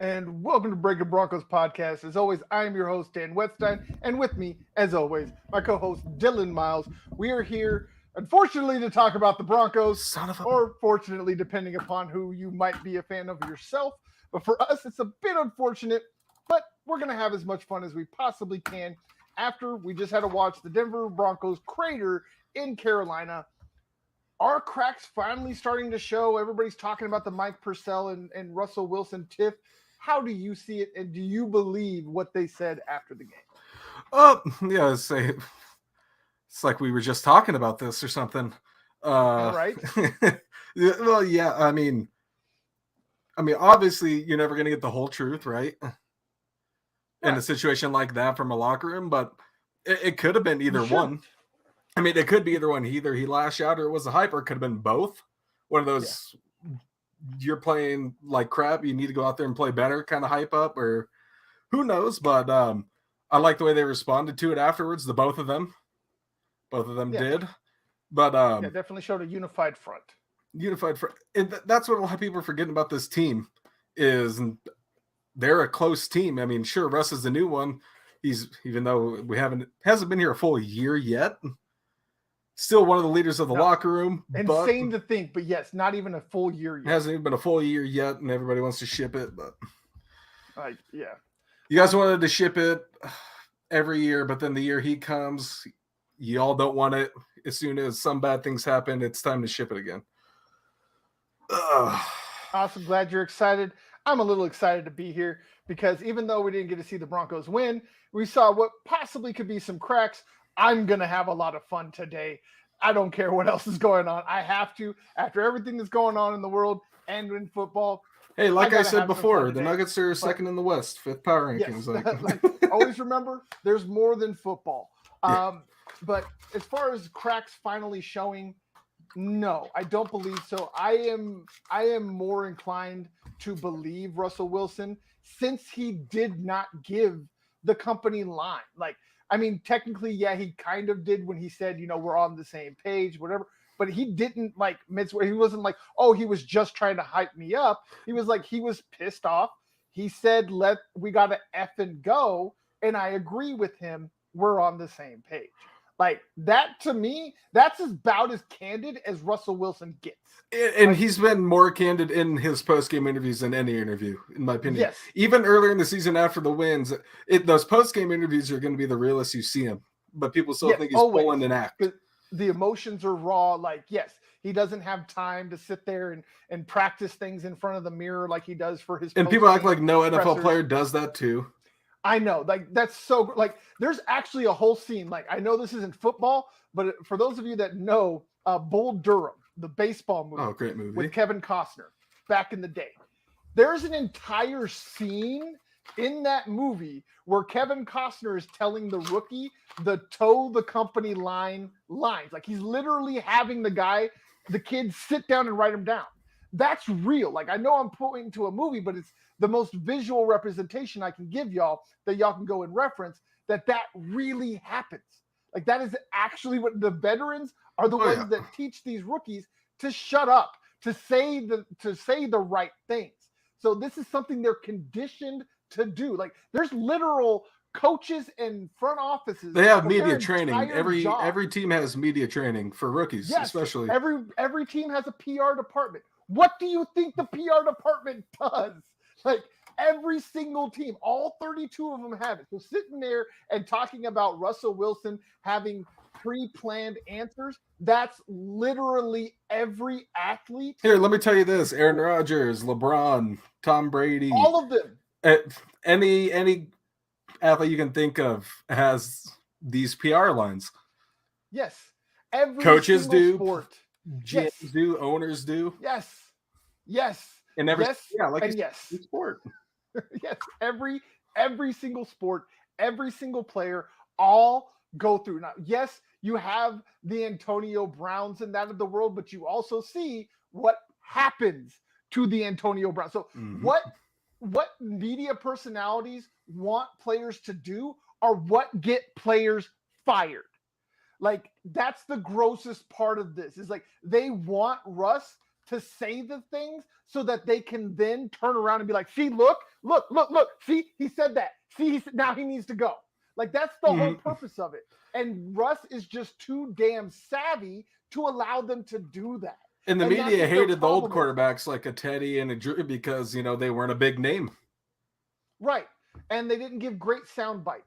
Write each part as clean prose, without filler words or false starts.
And welcome to Breakin Broncos podcast. As always, I'm your host, Dan Wetstein, and with me, as always, my co-host, Dylan Miles. We are here, unfortunately, to talk about the Broncos, or fortunately, depending upon who you might be a fan of yourself. But for us, it's a bit unfortunate, but we're going to have as much fun as we possibly can after we just had to watch the Denver Broncos crater in Carolina. Are cracks finally starting to show? Everybody's talking about the Mike Purcell and Russell Wilson tiff. How do you see it, and do you believe what they said after the game? Oh, yeah, it's like we were just talking about this or something. Right? Well, yeah, I mean, obviously, you're never going to get the whole truth, right? In a situation like that from a locker room, but it could have been either one. I mean, it could be either one. Either he lashed out or it was a hype, or it could have been both. One of those, you're playing like crap, you need to go out there and play better kind of hype up, or who knows. But I like the way they responded to it afterwards, the both of them. Both of them did. But definitely showed a unified front. And that's what a lot of people are forgetting about this team is they're a close team. I mean, sure, Russ is the new one. He's, even though hasn't been here a full year yet, still one of the leaders of the locker room. Insane to think, but yes, not even a full year yet. It hasn't even been a full year yet, and everybody wants to ship it. But you guys wanted to ship it every year, but then the year he comes, you all don't want it. As soon as some bad things happen, it's time to ship it again. Awesome. Glad you're excited. I'm a little excited to be here because even though we didn't get to see the Broncos win, we saw what possibly could be some cracks. I'm going to have a lot of fun today. I don't care what else is going on. I have to, after everything that's going on in the world and in football. Hey, like I said before, the Nuggets are second in the West, fifth power rankings. Yes, always remember, there's more than football. But as far as cracks finally showing, no, I don't believe so. I am more inclined to believe Russell Wilson since he did not give the company line. Technically, he kind of did when he said, we're on the same page, whatever. But he didn't he wasn't like, oh, he was just trying to hype me up. He was like, he was pissed off. He said, we got to F and go. And I agree with him. We're on the same page. That to me, that's about as candid as Russell Wilson gets. And he's been more candid in his post-game interviews than any interview, in my opinion. Yes. Even earlier in the season after the wins, those post-game interviews are going to be the realest you see him. But people still think he's pulling an act. The emotions are raw. He doesn't have time to sit there and practice things in front of the mirror like he does for his. And people act like no NFL player does that too. I know, that's so there's actually a whole scene. I know this isn't football, but for those of you that know Bull Durham, the baseball movie. Oh, great movie. With Kevin Costner back in the day. There's an entire scene in that movie where Kevin Costner is telling the rookie the toe the company lines. He's literally having the kid sit down and write them down. That's real. I know I'm pointing to a movie, but it's the most visual representation I can give y'all that y'all can go and reference that really happens. That is actually what the veterans are the ones that teach these rookies to shut up, to say the right things. So this is something they're conditioned to do. There's literal coaches and front offices. They have media training. Every team has media training for rookies, especially. Every team has a PR department. What do you think the PR department does? Every single team, all 32 of them have it. So sitting there and talking about Russell Wilson having pre-planned answers, that's literally every athlete. Here, let me tell you this: Aaron Rodgers, LeBron, Tom Brady, all of them. Any athlete you can think of has these PR lines. Yes. Every coaches do, sport. GMs do, owners do. Yes. And every yes. sport. Yes. Every single sport, every single player, all go through. Now, yes, you have the Antonio Browns and that of the world, but you also see what happens to the Antonio Brown. So what media personalities want players to do are what get players fired. Like, that's the grossest part of this, is like they want Russ to say the things so that they can then turn around and be like, see, look, see, he said that. See, now he needs to go. Like, that's the whole purpose of it. And Russ is just too damn savvy to allow them to do that. And the media hated the old quarterbacks like a Teddy and a Drew because, they weren't a big name. Right. And they didn't give great sound bites.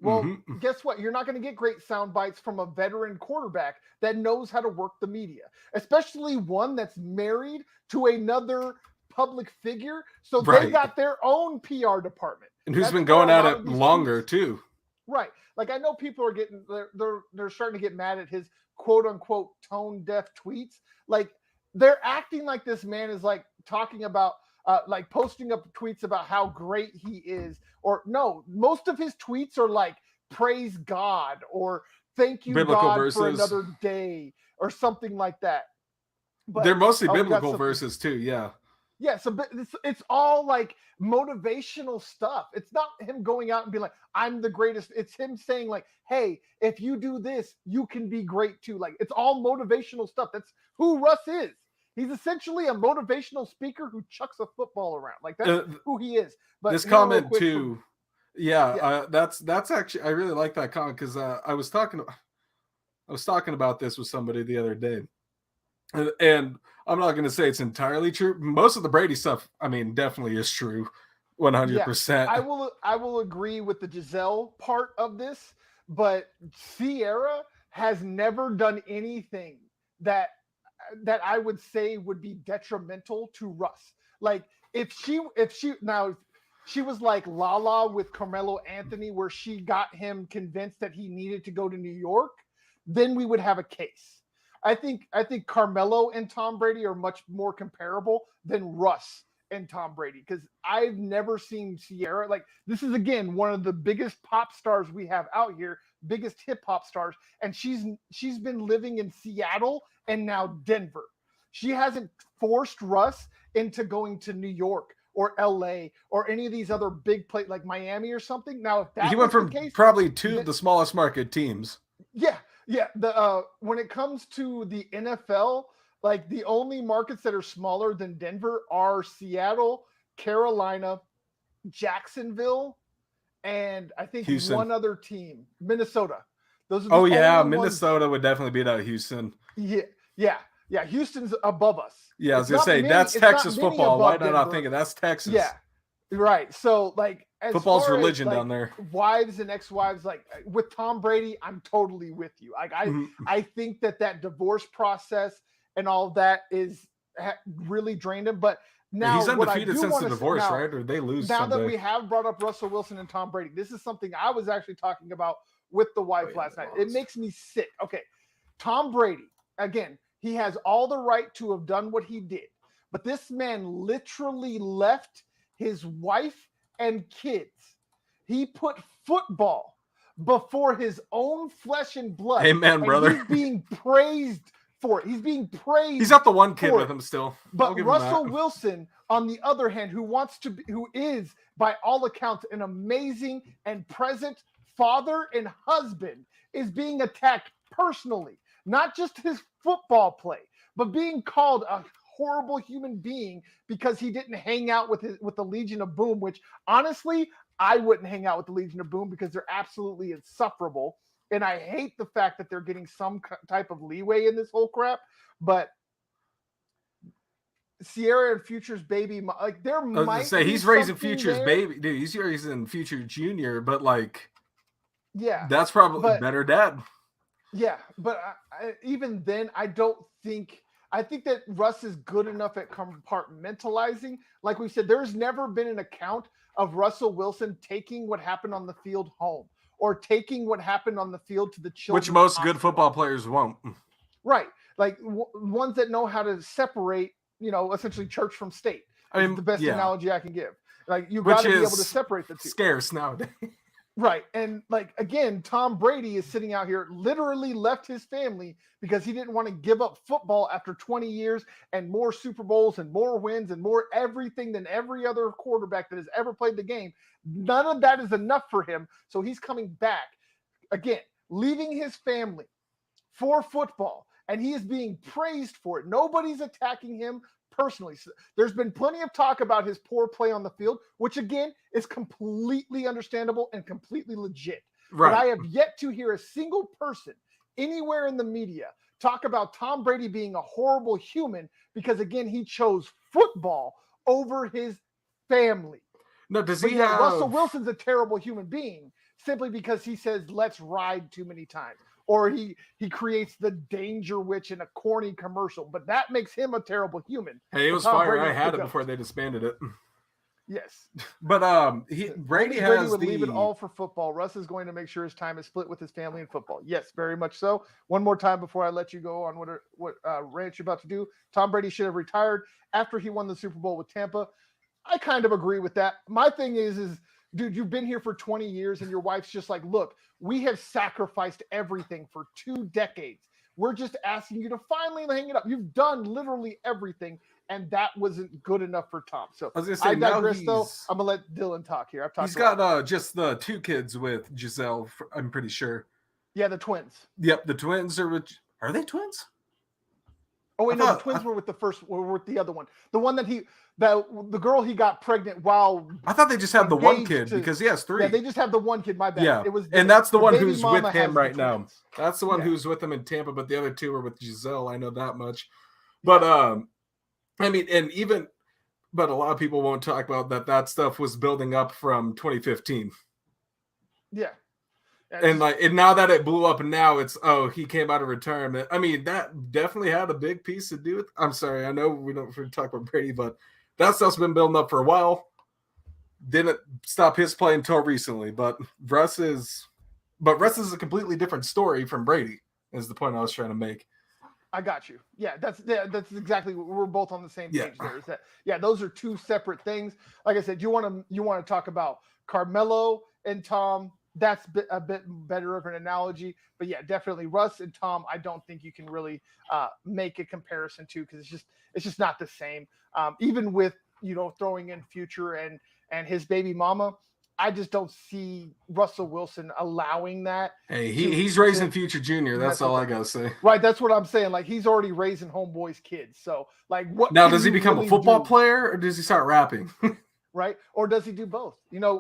Well, guess what? You're not going to get great sound bites from a veteran quarterback that knows how to work the media, especially one that's married to another public figure. So they got their own PR department. And who's been going at it longer too. Right. Like, I know people are getting, they're starting to get mad at his quote unquote tone deaf tweets. Like, they're acting like this man is like talking about, like posting up tweets about how great he is, or no, most of his tweets are like praise God or thank you biblical God verses for another day or something like that. But they're mostly biblical verses too. Yeah. Yeah. So it's all like motivational stuff. It's not him going out and being like, I'm the greatest. It's him saying like, hey, if you do this, you can be great too. Like, it's all motivational stuff. That's who Russ is. He's essentially a motivational speaker who chucks a football around. Like, that's who he is. But this comment too, that's actually, I really like that comment because I was talking about this with somebody the other day, and I'm not going to say it's entirely true. Most of the Brady stuff, I mean, definitely is true, 100%. I will agree with the Giselle part of this, but Sierra has never done anything that I would say would be detrimental to Russ. Like, if she was like Lala with Carmelo Anthony, where she got him convinced that he needed to go to New York, then we would have a case. I think Carmelo and Tom Brady are much more comparable than Russ and Tom Brady, because I've never seen Sierra. Like, this is, again, one of the biggest pop stars we have out here, biggest hip hop stars, and she's been living in Seattle and now Denver. She hasn't forced Russ into going to New York or LA or any of these other big places like Miami or something. Now, if that he went from probably two of the smallest market teams. Yeah. When it comes to the NFL, like, the only markets that are smaller than Denver are Seattle, Carolina, Jacksonville, and I think Houston. One other team, Minnesota. Those are Minnesota would definitely beat out Houston. Yeah. Houston's above us. Yeah, I was gonna say that's Texas football. Why not? I think that's Texas. Yeah, right. So, like, as football's religion down there. Wives and ex-wives, like with Tom Brady, I'm totally with you. Like, I think that divorce process and all that is really drained him. But now he's undefeated since the divorce, right? Or they lose. Now someday. That we have brought up Russell Wilson and Tom Brady, this is something I was actually talking about with the wife last night. It makes me sick. Okay, Tom Brady, again, he has all the right to have done what he did, but this man literally left his wife and kids. He put football before his own flesh and blood. Amen, brother. He's being praised for it. He's being praised. He's got the one kid with him still. But Russell Wilson, on the other hand, who is by all accounts an amazing and present father and husband, is being attacked personally. Not just his football play, but being called a horrible human being because he didn't hang out with the Legion of Boom, which honestly, I wouldn't hang out with the Legion of Boom because they're absolutely insufferable. And I hate the fact that they're getting some type of leeway in this whole crap. But Sierra and Future's baby, like there I was gonna might say be he's raising something Future's there. baby, dude. He's raising Future Junior, but like, Yeah, that's probably but better dad. yeah, but even then, I don't think. I think that Russ is good enough at compartmentalizing. Like we said, there's never been an account of Russell Wilson taking what happened on the field home or taking what happened on the field to the children's Which most hospital. good football players won't. Right. Like ones that know how to separate, essentially church from state. Is the best analogy I can give. Like you got to be able to separate the two. Scarce nowadays. Right. And like, again, Tom Brady is sitting out here, literally left his family because he didn't want to give up football after 20 years and more Super Bowls and more wins and more everything than every other quarterback that has ever played the game. None of that is enough for him. So he's coming back again, leaving his family for football. And he is being praised for it. Nobody's attacking him personally. So there's been plenty of talk about his poor play on the field, which again is completely understandable and completely legit. Right. But I have yet to hear a single person anywhere in the media talk about Tom Brady being a horrible human because, again, he chose football over his family. No, does he have... Russell Wilson's a terrible human being simply because he says, let's ride too many times. Or he creates the danger witch in a corny commercial, but that makes him a terrible human. Hey, it was fire. I had it before they disbanded it. Yes, but Brady would leave it all for football. Russ is going to make sure his time is split with his family in football. Yes, very much so. One more time before I let you go on what rant you're about to do. Tom Brady should have retired after he won the Super Bowl with Tampa. I kind of agree with that. My thing is dude, you've been here for 20 years and your wife's just like, look, we have sacrificed everything for 2 decades. We're just asking you to finally hang it up. You've done literally everything, and that wasn't good enough for Tom. So I digress, though. I'm going to let Dylan talk here. He's got just the 2 kids with Giselle, I'm pretty sure. Yeah, the twins. Yep, the twins are with... Are they twins? Oh, wait, no, the twins were with the other one. The one that the girl he got pregnant while... I thought they just had the one kid because he has 3. Yeah, they just have the one kid, my bad. Yeah, and that's the one who's with him right now. That's the one who's with him in Tampa, but the other 2 are with Giselle. I know that much. But, I mean, but a lot of people won't talk about that stuff was building up from 2015. Yeah. And now that it blew up, and now it's he came out of retirement. I mean, that definitely had a big piece to do with. I'm sorry, I know we don't talk about Brady, but that stuff's been building up for a while. Didn't stop his play until recently, but Russ is a completely different story from Brady. Is the point I was trying to make. I got you. Yeah, that's exactly. We're both on the same page. There is that. Yeah, those are 2 separate things. Like I said, you want to talk about Carmelo and Tom. That's a bit better of an analogy, but yeah, definitely Russ and Tom. I don't think you can really make a comparison to because it's just not the same. Even with throwing in Future and his baby mama, I just don't see Russell Wilson allowing that. Hey, he's raising Future Junior. That's all I gotta say. Right, that's what I'm saying. Like he's already raising homeboys' kids. So like, what now? Does he become a football player or does he start rapping? Right, or does he do both?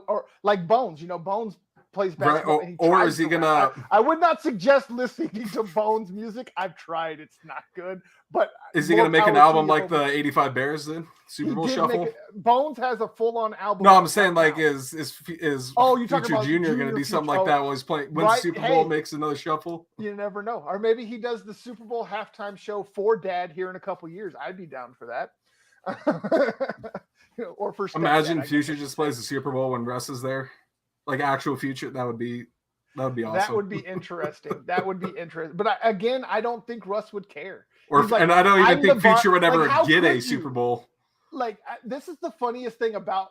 Or like Bones. Bones plays basketball. Right. Or is he gonna? I would not suggest listening to Bones music. I've tried; it's not good. But is he gonna make an album like the '85 Bears then? Super Bowl Shuffle. Bones has a full-on album. No, I'm saying like is Future Junior gonna do something like that while he's playing when the Super Bowl makes another shuffle? You never know. Or maybe he does the Super Bowl halftime show for Dad here in a couple years. I'd be down for that. Or for imagine Future just plays the Super Bowl when Russ is there. Like actual Future, that would be awesome. That would be interesting. But I don't think Russ would care. And I don't even think Future would ever get a Super Bowl. Like this is the funniest thing about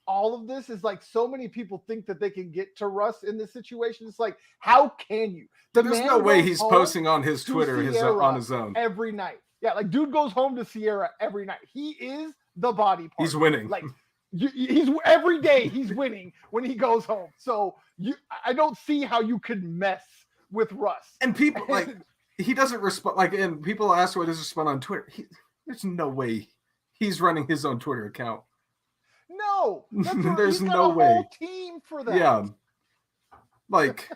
all of this is like so many people think that they can get to Russ in this situation. It's like, how can you? There's no way he's posting on his Twitter on his own every night. Yeah, like dude goes home to Sierra every night. He is the body part. He's winning. Like he's every day he's winning when he goes home. So I don't see how you could mess with Russ. And people like he doesn't respond. Like, and people ask why does he respond on Twitter. There's no way he's running his own Twitter account. No, there's no way. Whole team for that. Yeah, like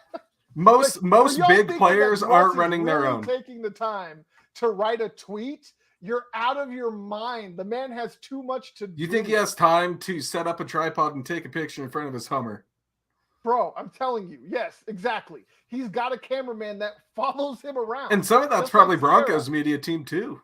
most big players aren't running their own. Taking the time to write a tweet You're out of your mind. The man has too much to do. You think he has time to set up a tripod and take a picture in front of his Hummer? Bro, I'm telling you. Yes, exactly. He's got a cameraman that follows him around. And some of that's probably Broncos media team too.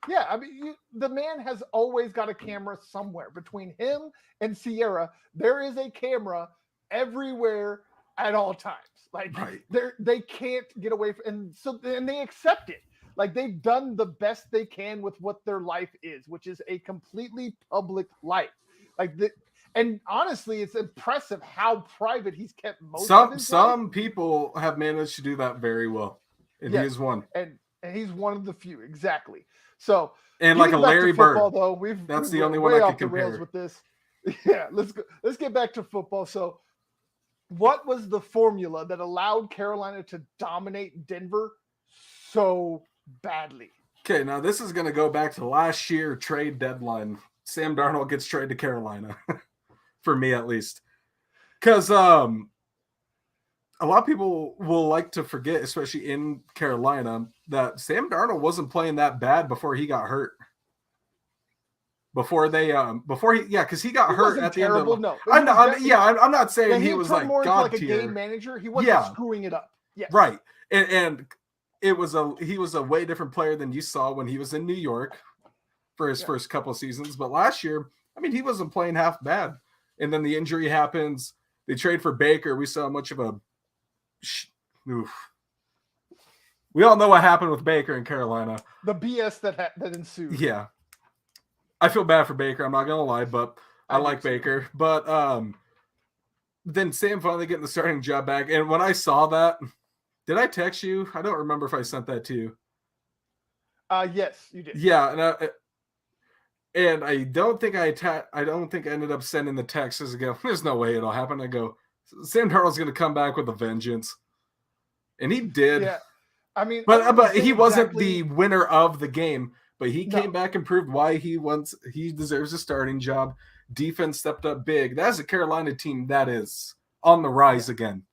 Yeah, I mean, the man has always got a camera somewhere. Between him and Sierra, there is a camera everywhere at all times. Like, right. They can't get away from, and they accept it. Like, they've done the best they can with what their life is, which is a completely public life. And honestly, it's impressive how private he's kept most of his life. Some people have managed to do that very well, and he is one. And he's one of the few, exactly. So, and like a Larry Bird, though, that's the only one I can compare. The rails with this. Yeah, let's get back to football. So, what was the formula that allowed Carolina to dominate Denver so badly? Okay, now this is going to go back to last year trade deadline. Sam Darnold gets traded to Carolina, for me at least, because a lot of people will like to forget, especially in Carolina, that Sam Darnold wasn't playing that bad before he got hurt. Because he got hurt at the end of. No, I'm not saying he was like more God like tier. A game manager. He wasn't screwing it up. Yes. Right, and he was a way different player than you saw when he was in New York for his first couple of seasons. But last year, I mean, he wasn't playing half bad. And then the injury happens. They trade for Baker. We saw much of a. We all know what happened with Baker in Carolina. The BS that ensued. Yeah, I feel bad for Baker. I'm not gonna lie, but I like Baker. But then Sam finally getting the starting job back. And when I saw that, did I text you? I don't remember if I sent that to you. Yes, you did. Yeah, and I don't think I ended up sending the text as I go, there's no way it'll happen. I go, Sam Darnold's going to come back with a vengeance. And he did. Yeah. I mean, but he wasn't the winner of the game, but he came back and proved why he deserves a starting job. Defense stepped up big. That's a Carolina team that is on the rise again.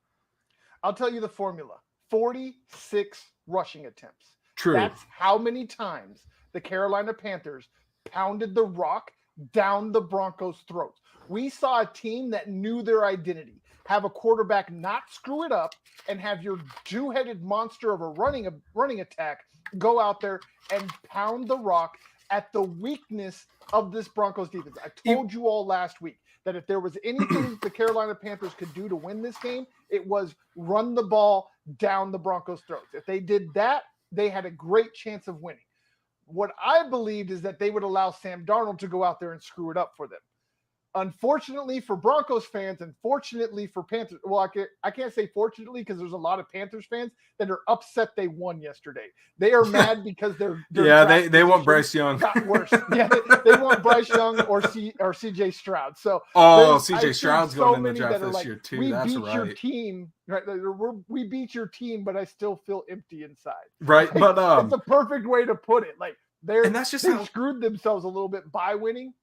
I'll tell you the formula. 46 rushing attempts. True. That's how many times the Carolina Panthers pounded the rock down the Broncos' throats. We saw a team that knew their identity, have a quarterback not screw it up, and have your two-headed monster of a running attack go out there and pound the rock at the weakness of this Broncos defense. I told you all last week that if there was anything the Carolina Panthers could do to win this game, it was run the ball down the Broncos' throats. If they did that, they had a great chance of winning. What I believed is that they would allow Sam Darnold to go out there and screw it up for them. Unfortunately for Broncos fans, and fortunately for Panthers, well, I can't say fortunately because there's a lot of Panthers fans that are upset they won yesterday. They are mad because they're they want Bryce Young. Got worse. Yeah, they want Bryce Young or CJ Stroud. So CJ Stroud's going in the draft this year too. That's right. Your team, right? We beat your team, but I still feel empty inside. Right, like, but it's a perfect way to put it. Like they screwed themselves a little bit by winning.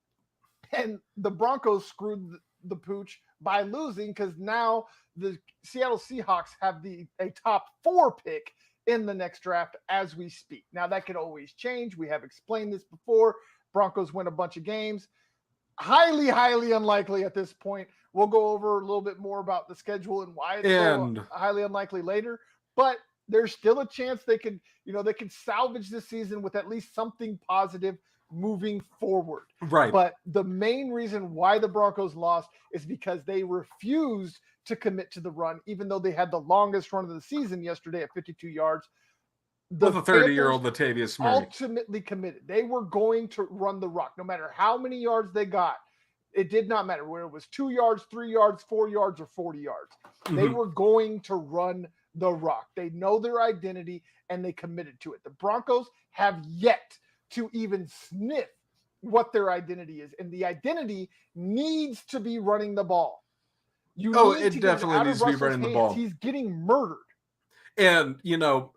And the Broncos screwed the pooch by losing because now the Seattle Seahawks have a top 4 pick in the next draft as we speak. Now, that could always change. We have explained this before. Broncos win a bunch of games. Highly, highly unlikely at this point. We'll go over a little bit more about the schedule and why it's so highly unlikely later. But there's still a chance they could salvage this season with at least something positive moving forward. Right. But the main reason why the Broncos lost is because they refused to commit to the run, even though they had the longest run of the season yesterday at 52 yards. With a 30-year-old Latavius Murray. Ultimately committed. They were going to run the rock, no matter how many yards they got. It did not matter whether it was 2 yards, 3 yards, 4 yards, or 40 yards. Mm-hmm. They were going to run the rock. They know their identity, and they committed to it. The Broncos have yet to even sniff what their identity is. And the identity needs to be running the ball. It definitely needs to be running the ball. He's getting murdered. And, now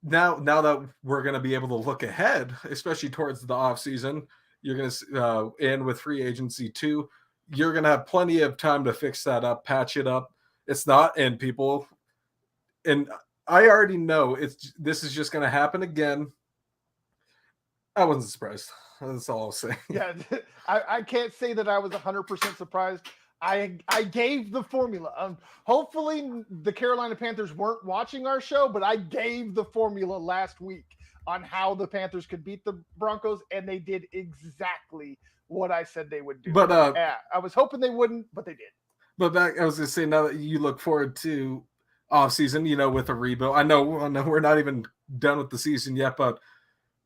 that we're going to be able to look ahead, especially towards the offseason, you're going to end with free agency too. You're going to have plenty of time to fix that up, patch it up. It's not, and I already know this is just going to happen again. I wasn't surprised. That's all I'll say. Yeah, I can't say that I was 100% surprised. I gave the formula. Hopefully, the Carolina Panthers weren't watching our show, but I gave the formula last week on how the Panthers could beat the Broncos, and they did exactly what I said they would do. But yeah, I was hoping they wouldn't, but they did. But I was going to say, now that you look forward to off season, with a rebuild. I know we're not even done with the season yet, but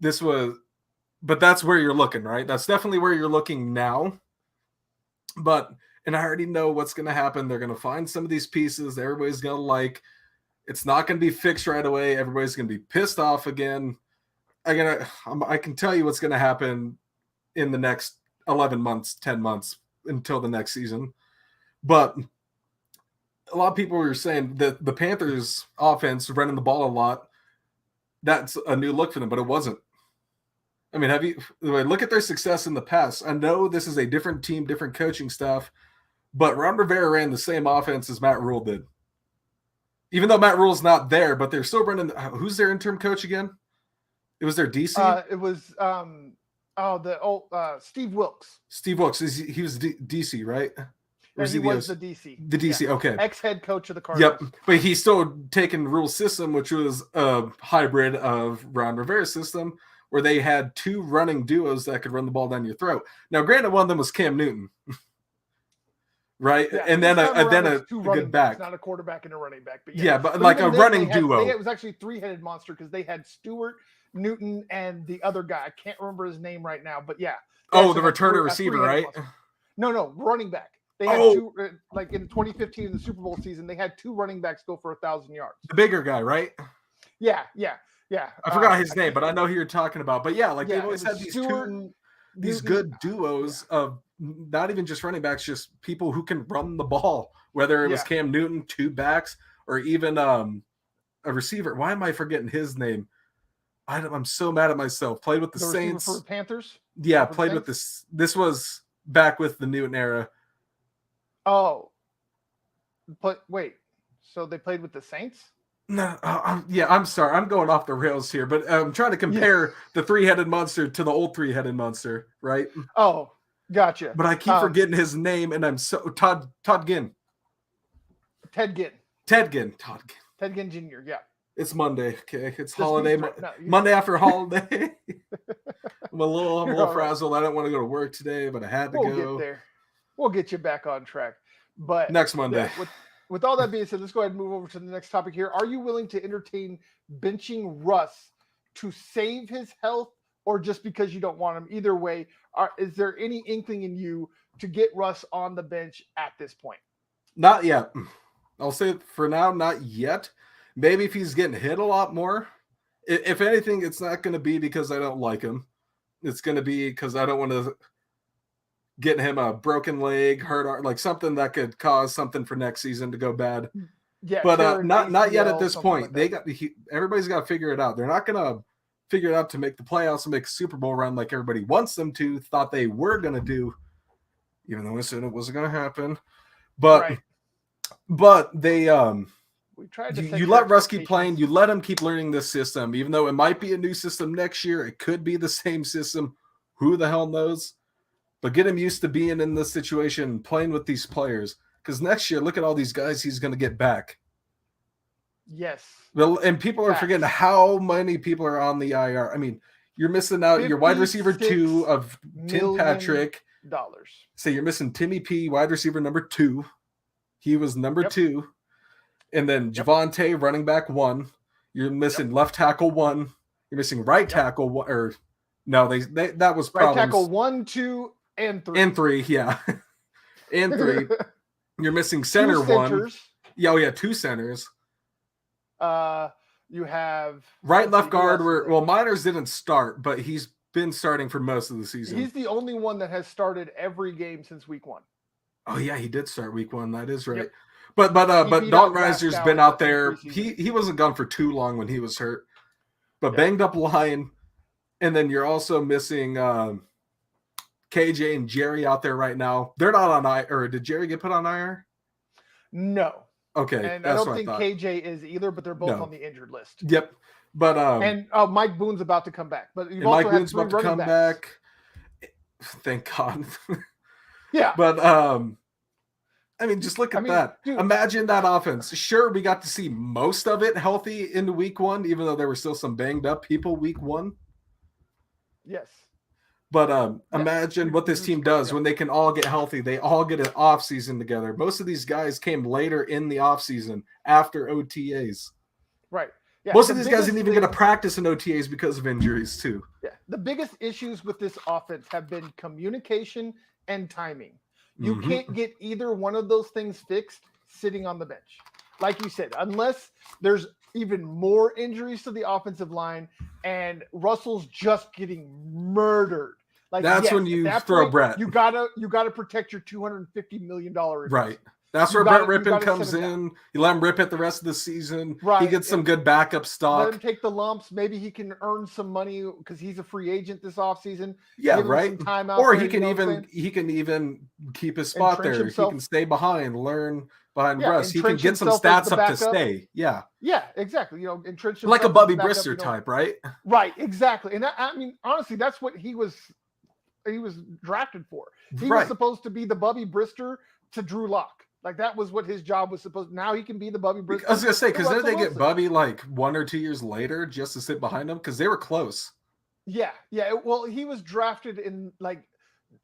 that's where you're looking, right? That's definitely where you're looking now. And I already know what's going to happen. They're going to find some of these pieces that everybody's going to like. It's not going to be fixed right away. Everybody's going to be pissed off again. I can tell you what's going to happen in the next 11 months, 10 months until the next season. But a lot of people were saying that the Panthers offense running the ball a lot, that's a new look for them, but it wasn't. I mean, look at their success in the past. I know this is a different team, different coaching staff, but Ron Rivera ran the same offense as Matt Rule did. Even though Matt Rule's not there, but they're still running. Who's their interim coach again? It was their DC? It was Steve Wilkes. Steve Wilkes. He was DC, right? Or he was the DC. The DC, yeah. Okay. Ex-head coach of the Cardinals. Yep, but he's still taking Rule's system, which was a hybrid of Ron Rivera's system, where they had two running duos that could run the ball down your throat. Now, granted, one of them was Cam Newton, right? Yeah, and then a good back. It's not a quarterback and a running back, but but like a running duo. It was actually three-headed monster because they had Stewart, Newton, and the other guy. I can't remember his name right now, but yeah. Oh, the returner receiver, right? No, running back. They had two, like in 2015 in the Super Bowl season, they had two running backs go for 1,000 yards. The bigger guy, right? Yeah. I forgot his name, but I know who you're talking about. But yeah, they've always had these good duos of not even just running backs, just people who can run the ball. Whether it was Cam Newton, two backs, or even a receiver. Why am I forgetting his name? I'm so mad at myself. Played with the Saints for the Panthers. Yeah, played with this. This was back with the Newton era. Oh, but wait. So they played with the Saints? No, I'm sorry. I'm going off the rails here, but I'm trying to compare the three-headed monster to the old three-headed monster, right? Oh, gotcha. But I keep forgetting his name, and I'm so Todd Ginn. Ted Ginn. Ted Ginn Jr. Yeah. It's Monday. Okay, it's holiday. Monday after holiday. I'm a little frazzled. I don't want to go to work today, but I had to go. We'll get there. We'll get you back on track. But next Monday. Yeah, with all that being said, let's go ahead and move over to the next topic here. Are you willing to entertain benching Russ to save his health, or just because you don't want him? Either way, is there any inkling in you to get Russ on the bench at this point? Not yet. I'll say for now, not yet. Maybe if he's getting hit a lot more. If anything, it's not going to be because I don't like him. It's going to be because I don't want to get him a broken leg, hurt arm, like something that could cause something for next season to go bad. Yeah, but not yet at this point. Everybody's got to figure it out. They're not going to figure it out to make the playoffs and make a Super Bowl run like everybody wants them to. Thought they were going to do, even though I said it wasn't going to happen. But they we tried to you let Russ keep playing. You let him keep learning this system, even though it might be a new system next year. It could be the same system. Who the hell knows? But get him used to being in this situation, playing with these players. Because next year, look at all these guys he's going to get back. Yes. Well, and people are forgetting how many people are on the IR. I mean, you're missing out your wide receiver 2 of Tim Patrick. So you're missing Timmy P, wide receiver number 2. He was number 2. And then Javonte, running back 1. You're missing left tackle 1. You're missing right tackle 1. Or no, they that was problems. Right tackle 1, 2, and 3. And 3, yeah. And 3. You're missing center 1. Yeah, 2 centers. You have right, left guard. Miners didn't start, but he's been starting for most of the season. He's the only one that has started every game since week 1. Oh yeah, he did start week 1. That is right. Yep. But Dalton Reiser's been out there. He wasn't gone for too long when he was hurt. But banged up line, and then you're also missing KJ and Jerry out there right now. They're not on IR. Or did Jerry get put on IR? No. Okay, And I that's don't what think I thought. KJ is either, but they're both No. on the injured list. Yep. But And Mike Boone's about to come back. But you've and also Mike had Boone's 3 about to running come backs. back. Thank God. Yeah. But I mean, just look at that. Dude, Imagine that offense. Sure, we got to see most of it healthy into week 1, even though there were still some banged up people week 1. Yes. But imagine what this team does when they can all get healthy. They all get an off season together. Most of these guys came later in the off season after OTAs. Right. Yeah. Most of these guys didn't even get to practice in OTAs because of injuries too. Yeah. The biggest issues with this offense have been communication and timing. You can't get either one of those things fixed sitting on the bench. Like you said, unless there's even more injuries to the offensive line and Russell's just getting murdered. Like that's when you throw Brett. You gotta protect your $250 million investment. Right. That's where Brett Rippon comes in. You let him rip it the rest of the season. Right. He gets some good backup stock. Let him take the lumps. Maybe he can earn some money because he's a free agent this offseason. Yeah, right. Or he can even keep his spot there. He can stay behind, learn behind Russ. He can get some stats up to stay. Yeah. Yeah, exactly. Entrench himself like a Bubby Brister type, right? Right, exactly. And honestly, that's what he was drafted for. He was supposed to be the Bubby Brister to Drew Lock. Like that was what his job was supposed to. Now he can be the Bubby Brister. I was going to say, because then they get Bubby like 1 or 2 years later just to sit behind him because they were close. Yeah. Well, he was drafted in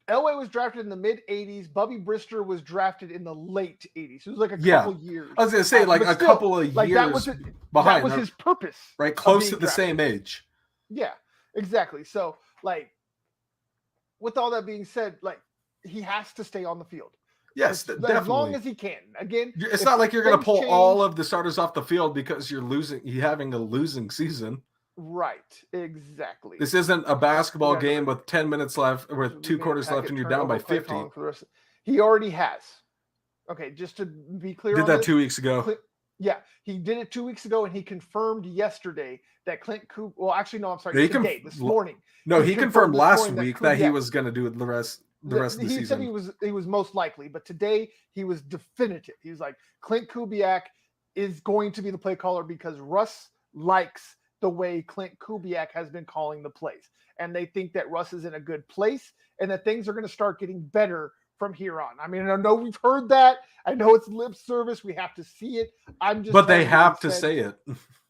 Elway was drafted in the mid 80s. Bubby Brister was drafted in the late 80s. It was like a couple years. I was going to say like a couple of years behind. That was his purpose. Right. Close to the same age. Yeah, exactly. So with all that being said, he has to stay on the field. Yes, definitely. As long as he can. Again, it's not like you're going to pull all of the starters off the field because you're having a losing season. Right, exactly. This isn't a basketball game with 10 minutes left, with 2 quarters left, and you're down by 50. He already has. Okay, just to be clear. Did that 2 weeks ago. Yeah, he did it 2 weeks ago, and he confirmed yesterday that Clint Cooper. Well, actually, no, I'm sorry. This morning. No, he confirmed last week that he was going to do it the rest of the season. He said he was most likely, but today he was definitive. He was like, Clint Kubiak is going to be the play caller because Russ likes the way Clint Kubiak has been calling the plays. And they think that Russ is in a good place and that things are going to start getting better from here on. I mean, I know we've heard that. I know it's lip service. We have to see it. But they have to say it.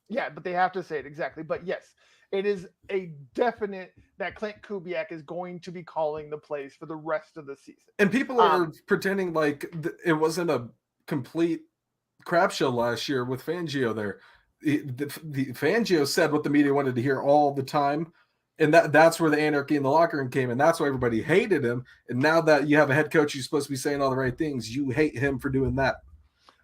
Yeah, but they have to say it. Exactly. But yes, it is a definite that Clint Kubiak is going to be calling the plays for the rest of the season. And people are pretending like it wasn't a complete crap show last year with Fangio there. The Fangio said what the media wanted to hear all the time. And that's where the anarchy in the locker room came. And that's why everybody hated him. And now that you have a head coach who's supposed to be saying all the right things, you hate him for doing that.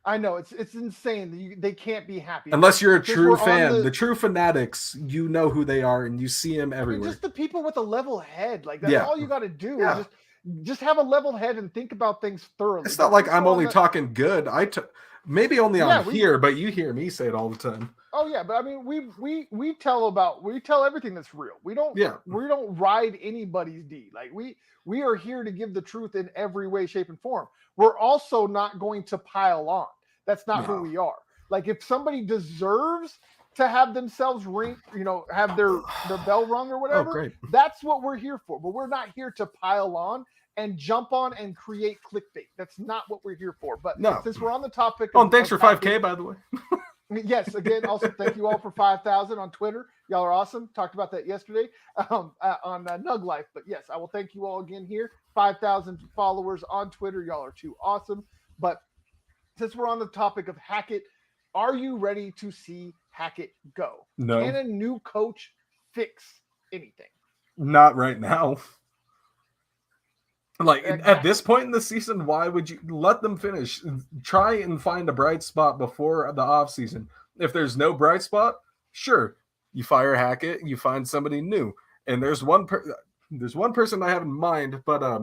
I know. It's insane. They can't be happy. Unless you're a true fan. The true fanatics, you know who they are and you see them everywhere. Just the people with a level head. Like, that's all you got to do. Yeah. Just have a level head and think about things thoroughly. It's not like I'm only talking good. Maybe only on here, but you hear me say it all the time. Oh yeah, but I mean, we tell everything that's real. We don't ride anybody's D. Like we are here to give the truth in every way, shape, and form. We're also not going to pile on. That's not who we are. Like if somebody deserves to have themselves have their bell rung or whatever, that's what we're here for. But we're not here to pile on and jump on and create clickbait. That's not what we're here for. But since we're on the topic and thanks for 5K, by the way. Yes, again, also thank you all for 5,000 on Twitter. Y'all are awesome. Talked about that yesterday on Nug Life. But yes, I will thank you all again here. 5,000 followers on Twitter. Y'all are too awesome. But since we're on the topic of Hackett, are you ready to see Hackett go? No. Can a new coach fix anything? Not right now. Like at this point in the season, why would you let them finish? Try and find a bright spot before the offseason. If there's no bright spot, sure, you fire Hackett, you find somebody new. And there's one person I have in mind, but I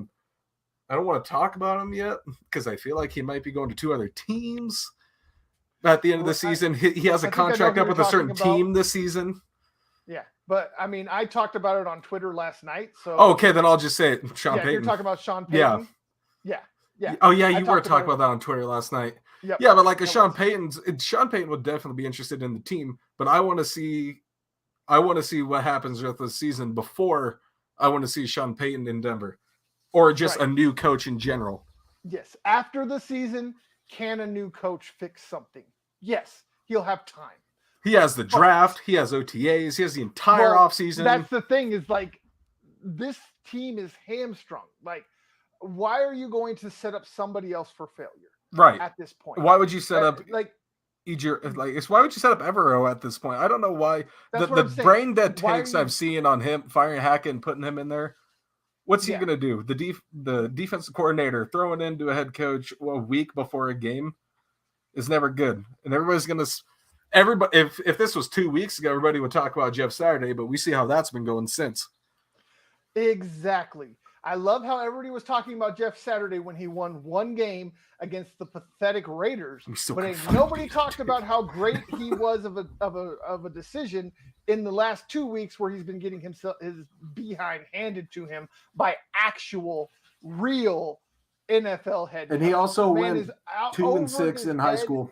don't want to talk about him yet because I feel like he might be going to 2 other teams at the end of the season. He has a contract up with a certain team this season. Yeah. But I mean, I talked about it on Twitter last night. So okay, then I'll just say it. Sean Payton. You're talking about Sean Payton. Yeah. Oh yeah, you were talking about that on Twitter last night. Yep. Yeah, but like Sean Payton would definitely be interested in the team, but I want to see what happens with the season before I want to see Sean Payton in Denver, or just a new coach in general. Yes. After the season, can a new coach fix something? Yes, he'll have time. He has the draft. He has OTAs. He has the entire offseason. That's the thing is like this team is hamstrung. Like, why are you going to set up somebody else for failure? Right. At this point. Why would you set up why would you set up Evero at this point? I don't know why. The brain dead takes I've seen on him firing Hackett and putting him in there. What's he gonna do? The defensive coordinator throwing into a head coach a week before a game is never good. And if this was 2 weeks ago, everybody would talk about Jeff Saturday, but we see how that's been going since. Exactly. I love how everybody was talking about Jeff Saturday when he won one game against the pathetic Raiders, but nobody talked about how great he was of a decision in the last 2 weeks where he's been getting his behind handed to him by actual real NFL head. And he also went 2-6 in high school.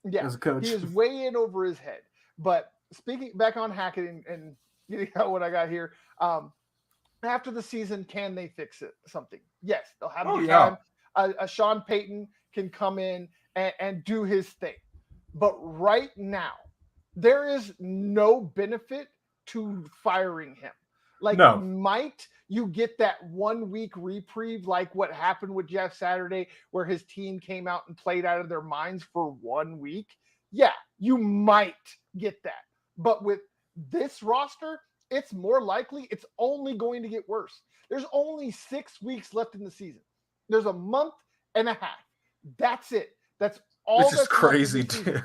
Yeah, as a coach. He is way in over his head. But speaking back on Hackett and getting out what I got here, after the season, can they fix something? Yes, they'll have the time. A Sean Payton can come in and do his thing. But right now, there is no benefit to firing him. Like, might you get that 1 week reprieve like what happened with Jeff Saturday where his team came out and played out of their minds for 1 week? Yeah, you might get that. But with this roster, it's more likely it's only going to get worse. There's only 6 weeks left in the season. There's a month and a half. That's it. That's all. Which is crazy too.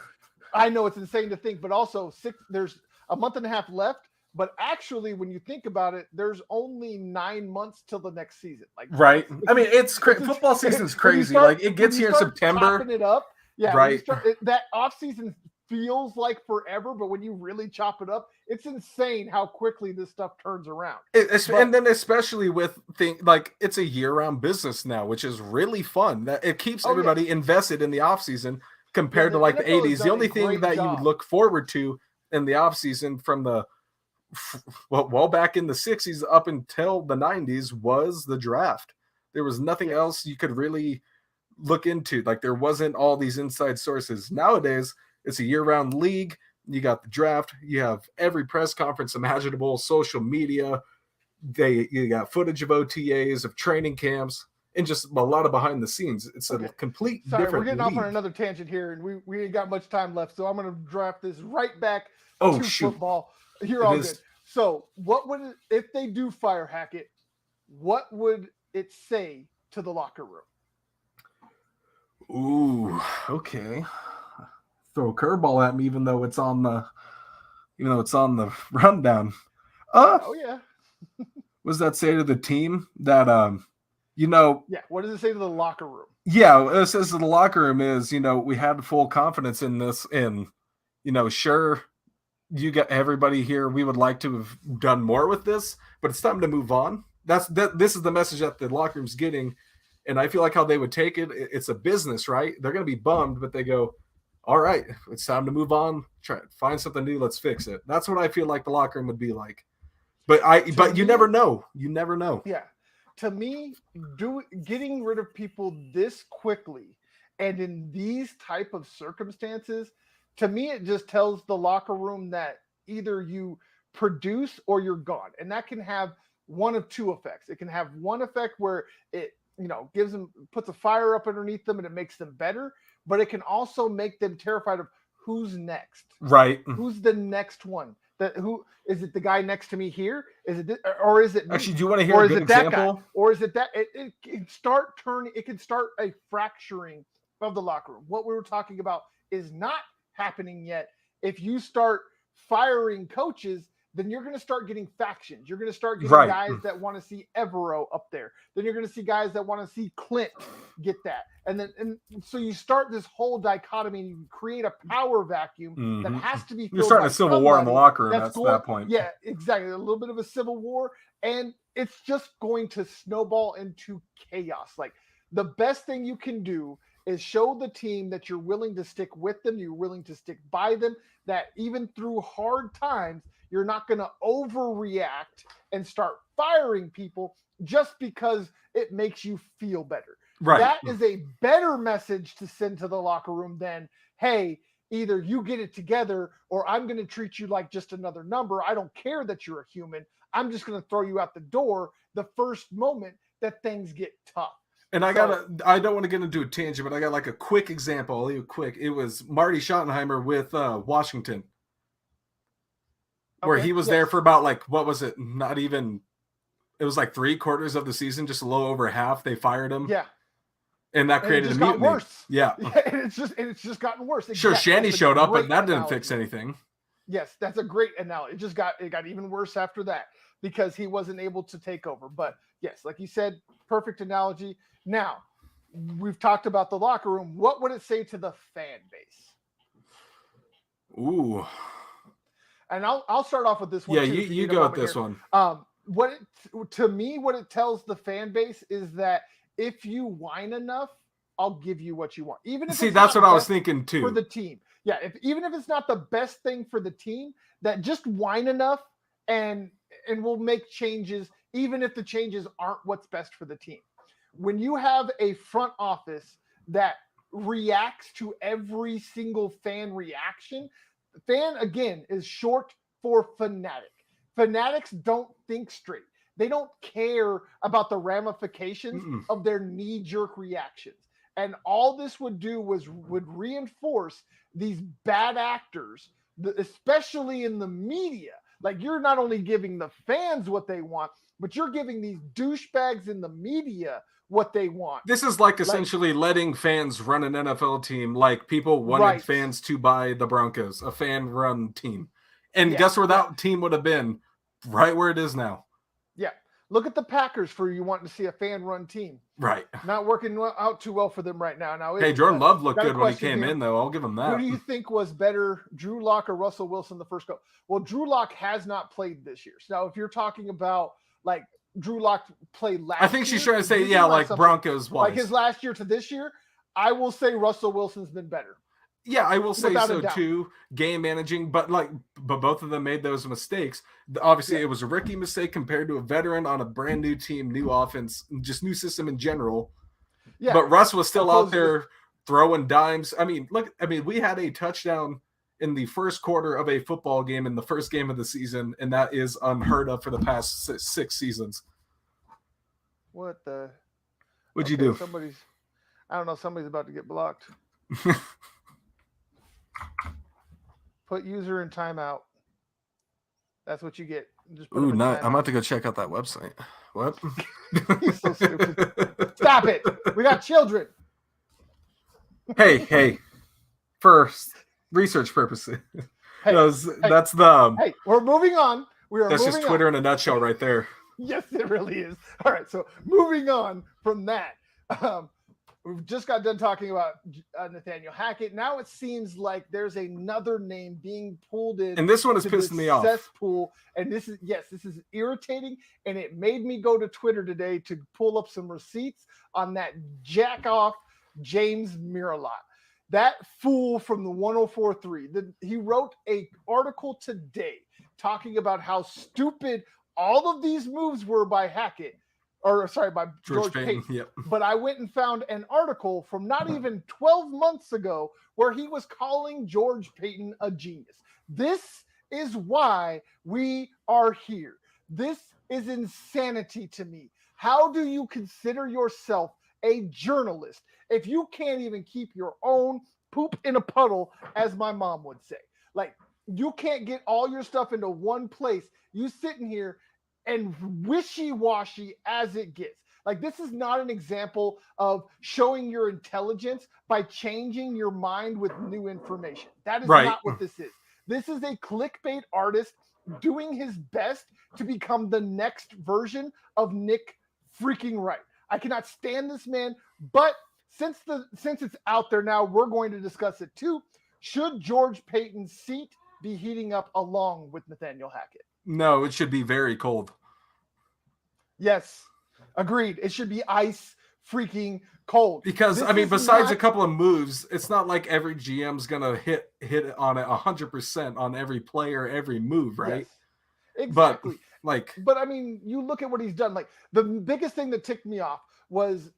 I know it's insane to think, but also there's a month and a half left. But actually, when you think about it, there's only 9 months till the next season. Like, right? I mean, it's football season's crazy. Like, it gets here in September. Chopping it up, yeah. Right. That off season feels like forever, but when you really chop it up, it's insane how quickly this stuff turns around. And then especially with it's a year-round business now, which is really fun. That it keeps everybody invested in the off season compared to like the 80s. The only thing that you would look forward to in the off season from the back in the 60s up until the 90s was the draft. There was nothing else you could really look into. Like, there wasn't all these inside sources. Nowadays, it's a year-round league. You got the draft. You have every press conference imaginable, social media. You got footage of OTAs, of training camps, and just a lot of behind the scenes. It's a complete different we're getting league. off on another tangent here, and we ain't got much time left, so I'm going to draft this right back to football. You're all good. So what would it, if they do fire Hackett, what would it say to the locker room? Ooh, okay. Throw a curveball at me, even though it's on the rundown. Oh yeah. What does that say to the team? That Yeah. What does it say to the locker room? Yeah, what it says to the locker room is, we had full confidence in this, and sure, you got everybody here. We would like to have done more with this, but it's time to move on. This is the message that the locker room's getting, and I feel like how they would take it. It's a business, right? They're going to be bummed, but they go, all right, it's time to move on. Try find something new. Let's fix it. That's what I feel like the locker room would be like. But you never know. You never know. Yeah. To me, getting rid of people this quickly and in these type of circumstances, to me, it just tells the locker room that either you produce or you're gone. And that can have one of two effects. It can have one effect where it, gives them, puts a fire up underneath them and it makes them better, but it can also make them terrified of who's next. Right. Who's the next one? Who is it? The guy next to me here? Is it, or is it me? Actually, do you want to hear a good example? Or is it that it can start turning? It can start a fracturing of the locker room. What we were talking about is not happening yet. If you start firing coaches, then you're going to start getting factions. You're going to start getting guys that want to see Evero up there. Then you're going to see guys that want to see Clint get that. And so you start this whole dichotomy and you create a power vacuum that has to be filled. You're starting a civil war in the locker room. That's that point. Yeah, exactly. A little bit of a civil war. And it's just going to snowball into chaos. Like, the best thing you can do is show the team that you're willing to stick with them, you're willing to stick by them, that even through hard times, you're not going to overreact and start firing people just because it makes you feel better. Right. That is a better message to send to the locker room than, hey, either you get it together or I'm going to treat you like just another number. I don't care that you're a human. I'm just going to throw you out the door the first moment that things get tough. And I don't want to get into a tangent, but I got like a quick example. I'll leave it quick. It was Marty Schottenheimer with Washington, where he was there for about what was it? Not even, it was like 3/4 of the season, just a little over half. They fired him. Yeah. And that created a mutiny. Worse. Yeah. And it's just gotten worse. Sure, Shanny showed up, but that didn't fix anything. Yes, that's a great analogy. It got even worse after that because he wasn't able to take over. But yes, like you said, perfect analogy. Now, we've talked about the locker room. What would it say to the fan base? Ooh. And I'll start off with this one. Yeah, you go with this one. What it tells the fan base is that if you whine enough, I'll give you what you want. Even if that's what I was thinking too. For the team. Yeah, even if it's not the best thing for the team, that just whine enough and we'll make changes, even if the changes aren't what's best for the team. When you have a front office that reacts to every single fan reaction, fan, again, is short for fanatic. Fanatics don't think straight. They don't care about the ramifications of their knee-jerk reactions. And all this would do would reinforce these bad actors, especially in the media. Like, you're not only giving the fans what they want, but you're giving these douchebags in the media what they want. This is like essentially letting fans run an NFL team like people wanted fans to buy the Broncos, a fan-run team. And guess where that team would have been? Right where it is now. Yeah. Look at the Packers for you wanting to see a fan-run team. Right. Not working out too well for them right now. Hey, Jordan Love looked good when he came in, though. I'll give him that. Who do you think was better, Drew Lock or Russell Wilson the first go? Well, Drew Lock has not played this year. So now if you're talking about Drew Lock played last year. I think she's trying to say, Broncos wise. Like his last year to this year, I will say Russell Wilson's been better. Yeah, I will say so too. Game managing, but both of them made those mistakes. Obviously, it was a rookie mistake compared to a veteran on a brand new team, new offense, just new system in general. Yeah, but Russ was still out there throwing dimes. We had a touchdown in the first quarter of a football game in the first game of the season, and that is unheard of for the past 6 seasons. What the? What'd you do? Somebody's about to get blocked. Put user in timeout. That's what you get. Just put I'm about to go check out that website. What? You're so stupid. Stop it. We got children. Hey. For research purposes. That's the. Hey, we're moving on. That's just Twitter in a nutshell right there. Yes, it really is. All right, so moving on from that. We've just got done talking about Nathaniel Hackett. Now it seems like there's another name being pulled in. And this one is pissing me off. Cesspool. And this is irritating. And it made me go to Twitter today to pull up some receipts on that jack off James Miralot. That fool from the 104.3. He wrote an article today talking about how stupid all of these moves were by Hackett. By George Payton. Yep. But I went and found an article from not even 12 months ago where he was calling George Payton a genius. This is why we are here. This is insanity to me. How do you consider yourself a journalist if you can't even keep your own poop in a puddle, as my mom would say? You can't get all your stuff into one place. You sitting here and wishy-washy as it gets. This is not an example of showing your intelligence by changing your mind with new information. That is not what this is. This is a clickbait artist doing his best to become the next version of Nick freaking Wright. I cannot stand this man, but since it's out there now, we're going to discuss it too. Should George Payton's seat be heating up along with Nathaniel Hackett? No, it should be very cold. Yes, agreed. It should be ice freaking Cold. Because This I mean, is besides not- a couple of moves, it's not like every GM's gonna hit it on 100% on every player, every move, right? Yes, exactly. But I mean, you look at what he's done. Like the biggest thing that ticked me off was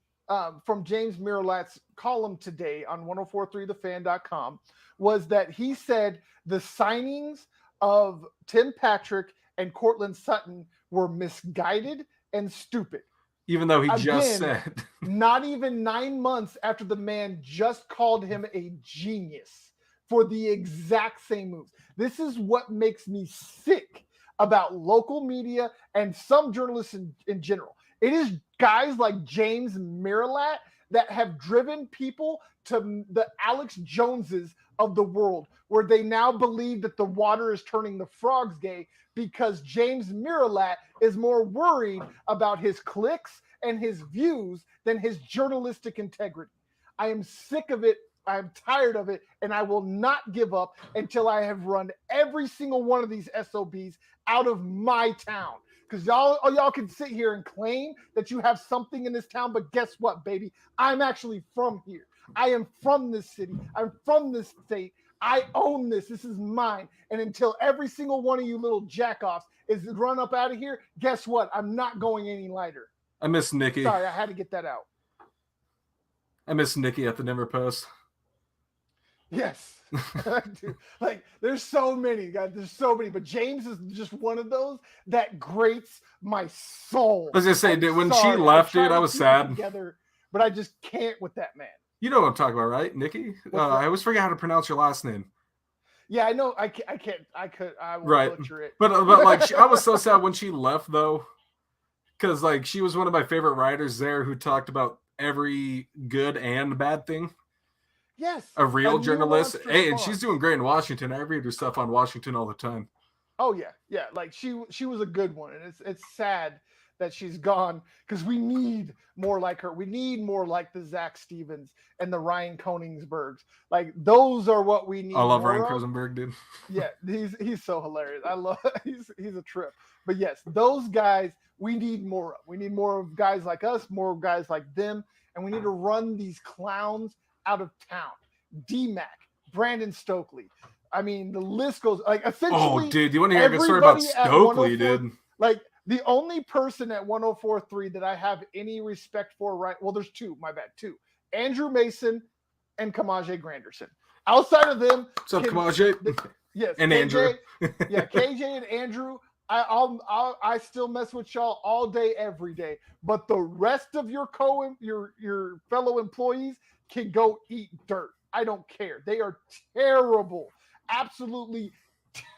from James Miralat's column today on 1043thefan.com was that he said the signings of Tim Patrick and Cortland Sutton were misguided and stupid. even though he just Again, said not even 9 months after the man just called him a genius for the exact same moves. This is what makes me sick about local media and some journalists in general. It is guys like James Miralat that have driven people to the Alex Joneses of the world, where they now believe that the water is turning the frogs gay because James Miralat is more worried about his clicks and his views than his journalistic integrity. I am sick of it. I'm tired of it, and I will not give up until I have run every single one of these SOBs out of my town. Because y'all can sit here and claim that you have something in this town, but guess what, baby? I'm actually from here. I am from this city. I'm from this state. I own this. This is mine. And until every single one of you little jackoffs is run up out of here, guess what? I'm not going any lighter. I miss Nikki. Sorry, I had to get that out. I miss Nikki at the Denver Post. Yes. Dude, like there's so many guys. There's so many, but James is just one of those that grates my soul. I was gonna say, dude, when she left, dude, I was sad. Together, but I just can't with that man. You know what I'm talking about, right, Nikki? I always forget how to pronounce your last name. Yeah, I know. I can't. I will right. butcher it. But like, I was so sad when she left, though, because like she was one of my favorite writers there who talked about every good and bad thing. Yes, a real journalist. Hey, and she's doing great in Washington. I read her stuff on Washington all the time. Oh yeah. Like she was a good one, and it's sad that she's gone because we need more like her. We need more like the Zach Stevens and the Ryan Koenigsbergs. Like those are what we need. I love Ryan Koenigsberg, dude. Yeah, he's so hilarious. I love he's a trip. But yes, those guys we need more of. We need more of guys like us, more guys like them, and we need to run these clowns out of town. D-Mac, Brandon Stokely. I mean, the list goes like essentially. Oh, dude, you want to hear a good story about Stokely, dude? Like the only person at 104.3 that I have any respect for, right? Well, there's two. My bad, two. Andrew Mason and Kamaje Granderson. Outside of them, what's up, Kamaje? Yes, and KJ, Andrew. Yeah, KJ and Andrew. I still mess with y'all all day, every day. But the rest of your fellow employees can go eat dirt. I don't care. They are terrible, absolutely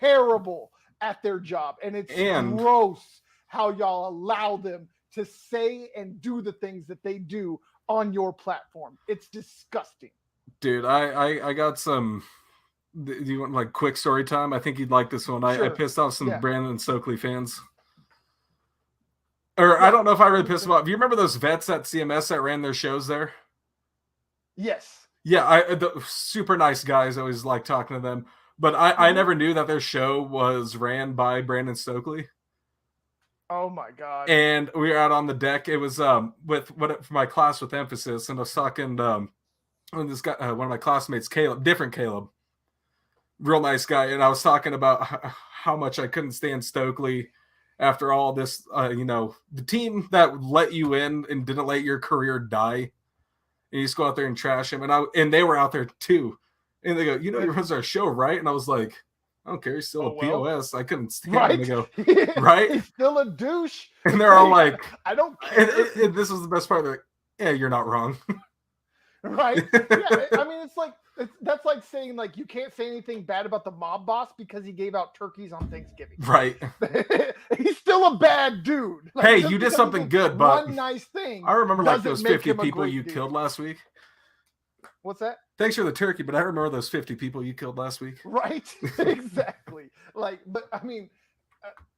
terrible at their job, and it's gross how y'all allow them to say and do the things that they do on your platform. It's disgusting. Dude, I got some. Do you want like quick story time? I think you'd like this one. Sure. I pissed off some Brandon Stokely fans. Or I don't know if I really pissed them off. Do you remember those vets at CMS that ran their shows there? Yes. Yeah, the super nice guys. I always like talking to them. But I never knew that their show was ran by Brandon Stokely. Oh my God. And we were out on the deck. It was for my class with emphasis, and I was talking this guy, one of my classmates, Caleb, different Caleb. Real nice guy, and I was talking about how much I couldn't stand Stokely after all this. The team that let you in and didn't let your career die, and you just go out there and trash him. And they were out there too, and they go, he runs our show, right? And I was like, I don't care, he's still a POS. I couldn't stand him. And they go, right? He's still a douche. And they're all like, I don't care. And this was the best part. They're like, yeah, you're not wrong. Right? Yeah, I mean, that's like saying like you can't say anything bad about the mob boss because he gave out turkeys on Thanksgiving. Right. He's still a bad dude. Like, hey, you did something good, but one nice thing. I remember like those 50 people you killed last week. What's that? Thanks for the turkey, but I remember those 50 people you killed last week. Right? Exactly. But I mean,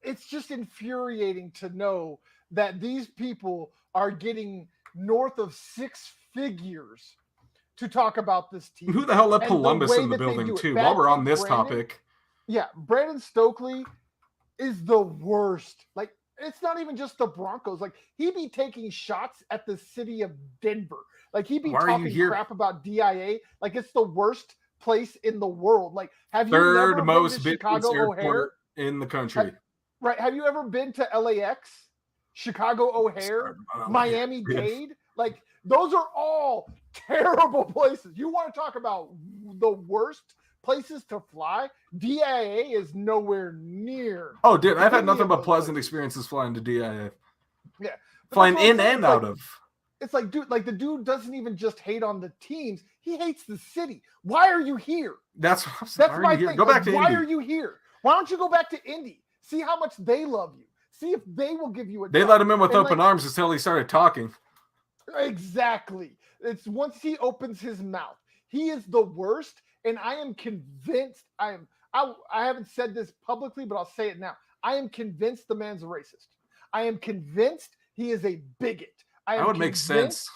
it's just infuriating to know that these people are getting north of 6 figures to talk about this team. Who the hell let Columbus in the building too? While we're on this topic. Yeah, Brandon Stokely is the worst. Like it's not even just the Broncos. Like, he be taking shots at the city of Denver. Like, he be talking crap about DIA. Like, it's the worst place in the world. Like, have you never been to Chicago O'Hare in the country? Have you ever been to LAX, Chicago O'Hare, Miami Dade? Like, those are all terrible places. You want to talk about the worst places to fly? DIA is nowhere near. Oh, dude, I've had nothing but pleasant experiences flying to DIA. Yeah. Flying in and out of. It's like, dude, like the dude doesn't even just hate on the teams. He hates the city. Why are you here? That's my thing. Go back to Indy. Why are you here? Why don't you go back to Indy? See how much they love you. See if they will give you a They let him in with open arms until he started talking. Exactly. It's once he opens his mouth. He is the worst, and I am convinced I haven't said this publicly, but I'll say it now. I am convinced the man's a racist. I am convinced he is a bigot. That would make sense.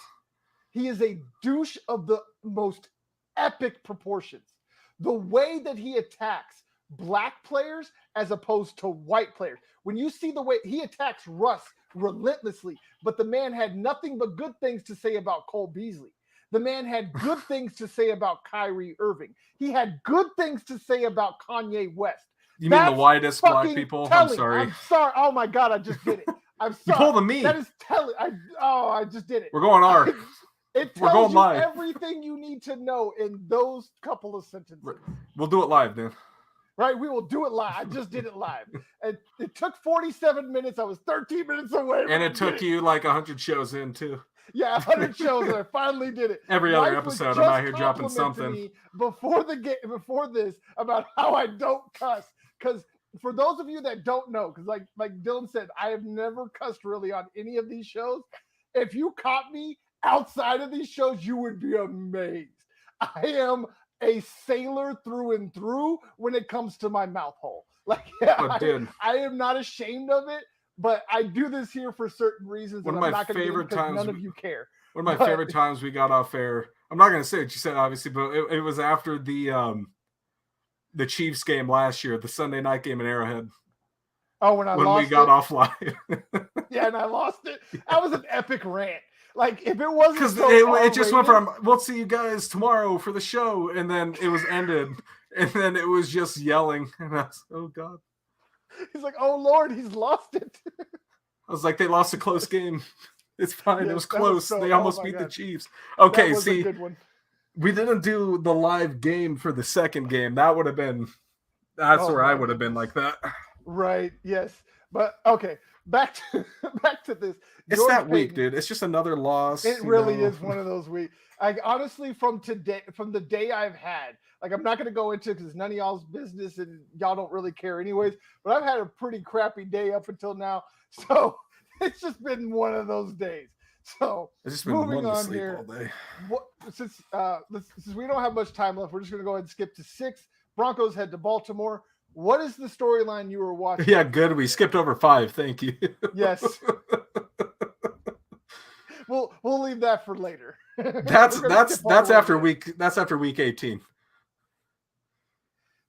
He is a douche of the most epic proportions. The way that he attacks black players as opposed to white players. When you see the way he attacks Russ relentlessly, but the man had nothing but good things to say about Cole Beasley. The man had good things to say about Kyrie Irving. He had good things to say about Kanye West. You mean the whitest black people? Telling. I'm sorry. I'm sorry. Oh my God, I just did it. I'm sorry. You pulled a me. That is telling. I just did it. We're going R. It tells you live. Everything you need to know in those couple of sentences. We'll do it live, then. Right, we will do it live. I just did it live. And it took 47 minutes. I was 13 minutes away. And it took you like 100 shows in, too. Yeah, 100 shows, and I finally did it. Every other episode, I'm out here dropping something. Me before this, about how I don't cuss. Because for those of you that don't know, because like Dylan said, I have never cussed really on any of these shows. If you caught me outside of these shows, you would be amazed. I am a sailor through and through when it comes to my mouth hole. Like, I am not ashamed of it, but I do this here for certain reasons. One of my favorite times. None of you care. One of my favorite times we got off air. I'm not going to say what you said, obviously, but it was after the Chiefs game last year, the Sunday night game in Arrowhead. Oh, when we got off live. Yeah, and I lost it. That was an epic rant. Like, if it wasn't because it just went from we'll see you guys tomorrow for the show, and then it was ended, and then it was just yelling, and I was, oh God. He's like, oh Lord, he's lost it. I was like, they lost a close game. It's fine. Yes, it was close. They almost beat the Chiefs. Okay, see, we didn't do the live game for the second game. That would have been. That's where I would have been like that. Right. Yes. But okay. Back to this. It's George that week, dude. It's just another loss. It really is one of those weeks. Like, honestly, from the day I've had, like, I'm not going to go into it because none of y'all's business and y'all don't really care anyways, but I've had a pretty crappy day up until now. So it's just been one of those days. So it's just been moving on here. All day. Since we don't have much time left, we're just going to go ahead and skip to 6. Broncos head to Baltimore. What is the storyline you were watching? Yeah, good. We skipped over 5. Thank you. Yes. We'll leave that for later. That's after week 18.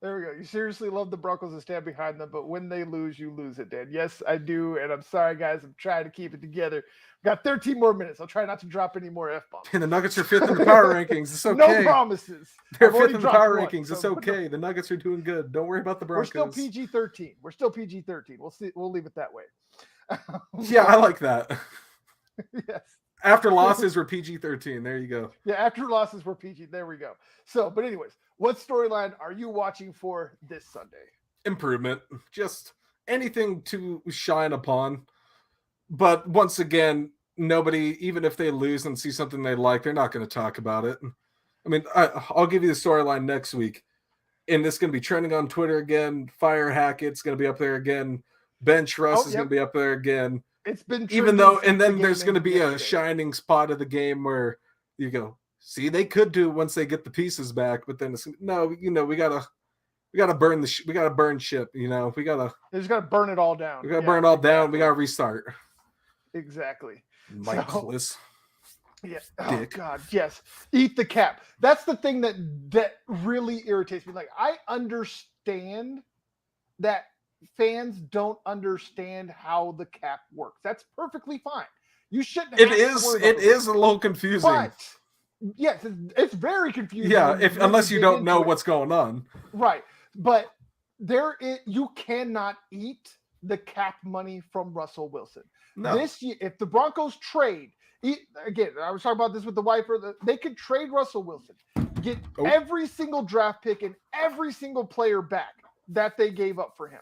There we go. You seriously love the Broncos and stand behind them, but when they lose, you lose it, Dan. Yes, I do, and I'm sorry, guys. I'm trying to keep it together. Got 13 more minutes. I'll try not to drop any more F-bombs. And the Nuggets are 5th in the power rankings. It's okay. No promises. They're 5th in the power rankings. It's okay. The Nuggets are doing good. Don't worry about the Broncos. We're still PG-13. We'll see. We'll leave it that way. Yeah, I like that. Yes. After losses, we're PG-13. There you go. Yeah, after losses, we're PG. There we go. So, but anyways, what storyline are you watching for this Sunday? Improvement. Just anything to shine upon. But once again, nobody, even if they lose and see something they like, they're not going to talk about it. I mean, I'll give you the storyline next week. And it's going to be trending on Twitter again. Fire Hackett's going to be up there again. Bench Russ is going to be up there again. It's been even though, and then there's going to be a shining spot of the game where you go, see, they could do once they get the pieces back, but then it's no, we gotta burn we gotta burn ship, they just gotta burn it all down. We gotta burn it all down. We gotta restart. Exactly. Lifeless. Yeah. Oh God. Yes. Eat the cap. That's the thing that really irritates me. Like, I understand that fans don't understand how the cap works. That's perfectly fine. You shouldn't. It is a little confusing. But yes, it's very confusing. Yeah, unless you don't know what's going on. Right. But you cannot eat the cap money from Russell Wilson. No. This year, if the Broncos trade, again, I was talking about this with the wife, they could trade Russell Wilson, get every single draft pick and every single player back that they gave up for him.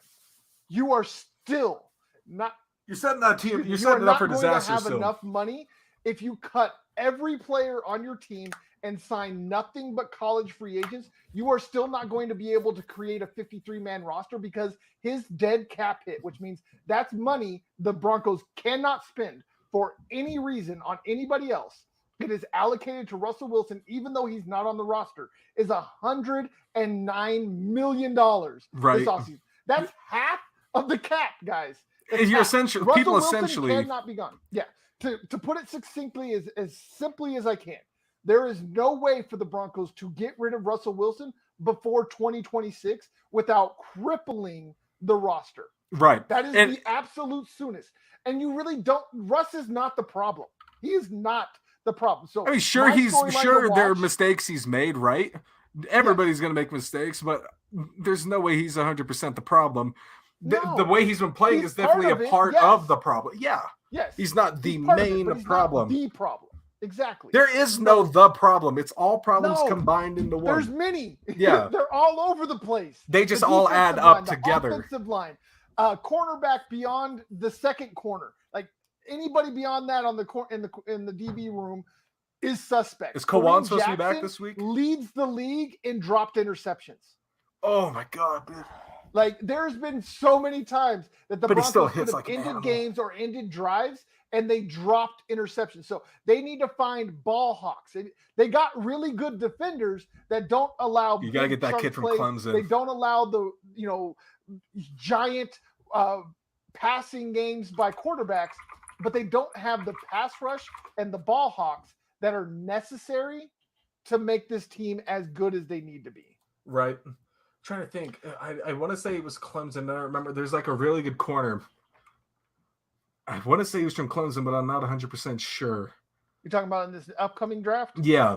You are still not. You're setting that team. You're setting it up for disaster. You have enough money if you cut every player on your team and sign nothing but college free agents. You are still not going to be able to create a 53-man roster because his dead cap hit, which means that's money the Broncos cannot spend for any reason on anybody else. It is allocated to Russell Wilson, even though he's not on the roster, is $109 million this offseason. That's half of the cap, guys. You're essentially Russell people Wilson essentially cannot be gone. Yeah. To put it succinctly, as simply as I can, there is no way for the Broncos to get rid of Russell Wilson before 2026 without crippling the roster. Right. That is the absolute soonest. And you really don't. Russ is not the problem. He is not the problem. So I mean, sure, there are mistakes he's made, right? Everybody's going to make mistakes, but there's no way he's 100% the problem. The way he's been playing is definitely a part of the problem. Yeah. Yes. He's not the main problem. Not the problem. Exactly. There is no the problem. It's all problems combined into one. There's many. Yeah. They're all over the place. They just all add up together. The offensive line, cornerback beyond the second corner, like anybody beyond that on the in the DB room is suspect. Is Kawan supposed to be back this week? Leads the league in dropped interceptions. Oh my God, man. Like there's been so many times that the Broncos could have ended games or ended drives and they dropped interceptions. So they need to find ball hawks. They got really good defenders that don't allow. You got to get that kid from Clemson. They don't allow the giant passing games by quarterbacks, but they don't have the pass rush and the ball hawks that are necessary to make this team as good as they need to be. Right. I'm trying to think. I want to say it was Clemson. I don't remember. There's like a really good corner. I want to say he was from Clemson, but I'm not 100% sure. You're talking about in this upcoming draft? Yeah.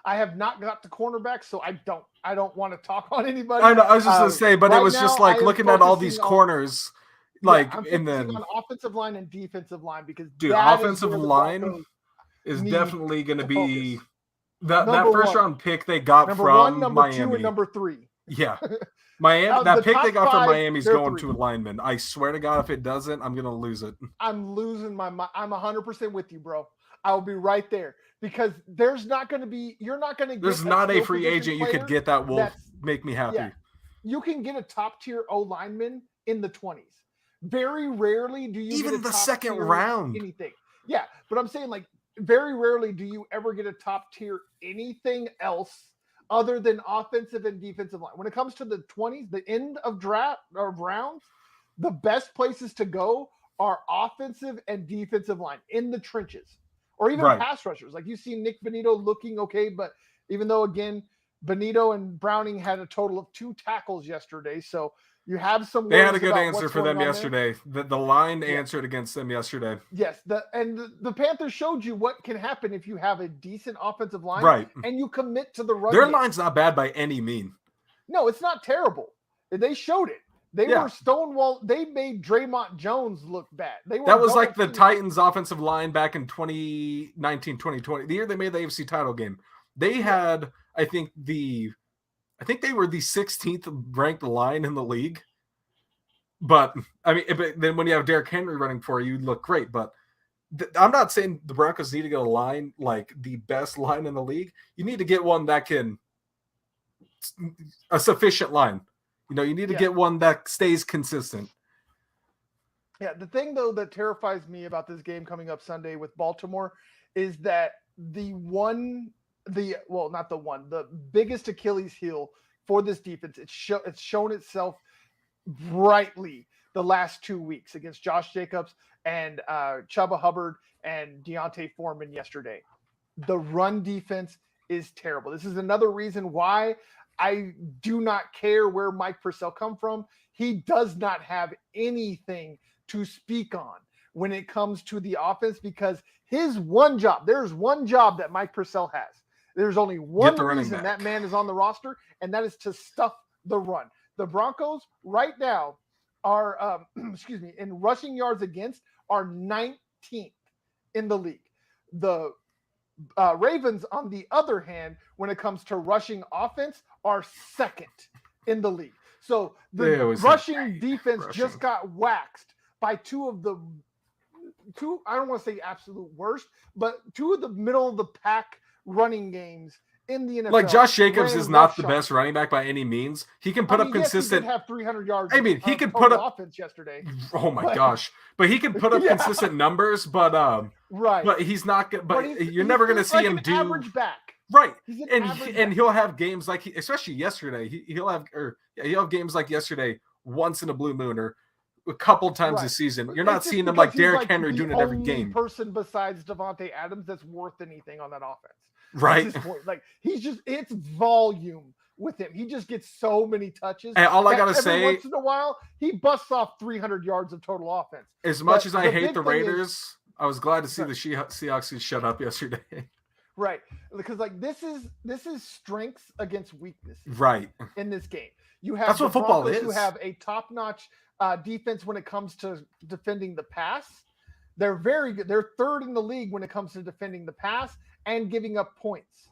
I have not got the cornerback, so I don't want to talk on anybody. I know. I was just going to say, but it was just like looking at all these corners. I'm focusing on offensive line and defensive line because offensive line is definitely going to be that first round pick they got number from one, number Miami. 2, and number 3. Yeah. Miami, that pick they got from Miami is going 3. to a lineman. I swear to God, if it doesn't, I'm going to lose it. I'm losing my mind. I'm 100% with you, bro. I'll be right there because there's not going to be. You're not going to. There's not a free agent you could get that will make me happy. Yeah. You can get a top tier O lineman in the 20s. Very rarely do you even get a the top second tier round anything. Yeah, but I'm saying like very rarely do you ever get a top tier anything else other than offensive and defensive line. When it comes to the 20s, the end of draft or rounds, the best places to go are offensive and defensive line in the trenches, or even pass rushers. Like you see Nick Benito looking okay, but even though again Benito and Browning had a total of 2 tackles yesterday, so you have some. They had a good answer for them yesterday. The line answered against them yesterday. Yes, the Panthers showed you what can happen if you have a decent offensive line, right? And you commit to the run. Their line's not bad by any mean. No, it's not terrible. They showed it. They were stonewall. They made Draymond Jones look bad. That was like the Titans' offensive line back in 2019, 2020, the year they made the AFC title game. They had, I think they were the 16th ranked line in the league. But I mean, then when you have Derrick Henry running for you, look great. But I'm not saying the Broncos need to get a line like the best line in the league. You need to get one that can a sufficient line. You need to get one that stays consistent. Yeah, the thing though that terrifies me about this game coming up Sunday with Baltimore is that the biggest Achilles heel for this defense, it's shown itself brightly the last 2 weeks against Josh Jacobs and Chuba Hubbard and Deontay Foreman yesterday. The run defense is terrible. This is another reason why I do not care where Mike Purcell come from. He does not have anything to speak on when it comes to the offense because his one job, there's one job that Mike Purcell has. There's only one reason that man is on the roster, and that is to stuff the run. The Broncos right now are, in rushing yards against are 19th in the league. The Ravens, on the other hand, when it comes to rushing offense, are second in the league. So the rushing defense just got waxed by two, I don't want to say absolute worst, but two of the middle of the pack running games in the NFL. Like Josh Jacobs is not the best running back by any means. He can put up consistent. He did have 300 yards. I mean, he can put up offense yesterday. Oh my gosh! But he can put up consistent numbers. But right. But he's not good. But you're never going to see him do average back. Right. And he'll have games like especially yesterday. He'll have games like yesterday once in a blue moon or a couple times this season. You're not seeing him like Derrick Henry doing it every game. Person besides Devontae Adams that's worth anything on that offense. Right. Like it's volume with him. He just gets so many touches. And all I gotta say, once in a while, he busts off 300 yards of total offense. As much as I hate the Raiders, I was glad to see the Seahawks shut up yesterday. Right, because like this is strengths against weaknesses. Right. In this game, you have that's what football is. Who have a top-notch defense when it comes to defending the pass. They're very good. They're third in the league when it comes to defending the pass and giving up points.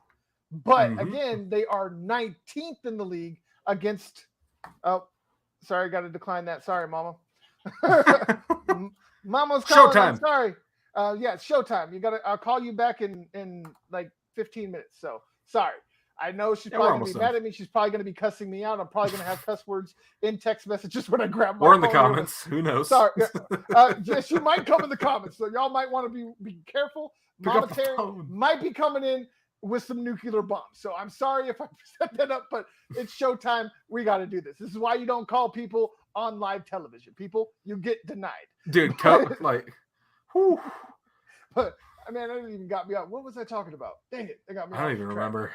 But again, they are 19th in the league against. Oh, sorry, got to decline that. Sorry, Mama. Mama's calling. Showtime. Sorry. Yeah, it's showtime. I'll call you back in like 15 minutes. So sorry. I know she's probably going to be mad at me. She's probably going to be cussing me out. I'm probably going to have cuss words in text messages when I grab my phone. Or in the comments. Who knows? Sorry. She might come in the comments. So y'all might want to be careful. Mama Terry might be coming in with some nuclear bombs. So I'm sorry if I set that up, but it's showtime. We got to do this. This is why you don't call people on live television. People, you get denied. Dude, whew. But I mean, it even got me out. What was I talking about? Dang it. It got me I don't even remember.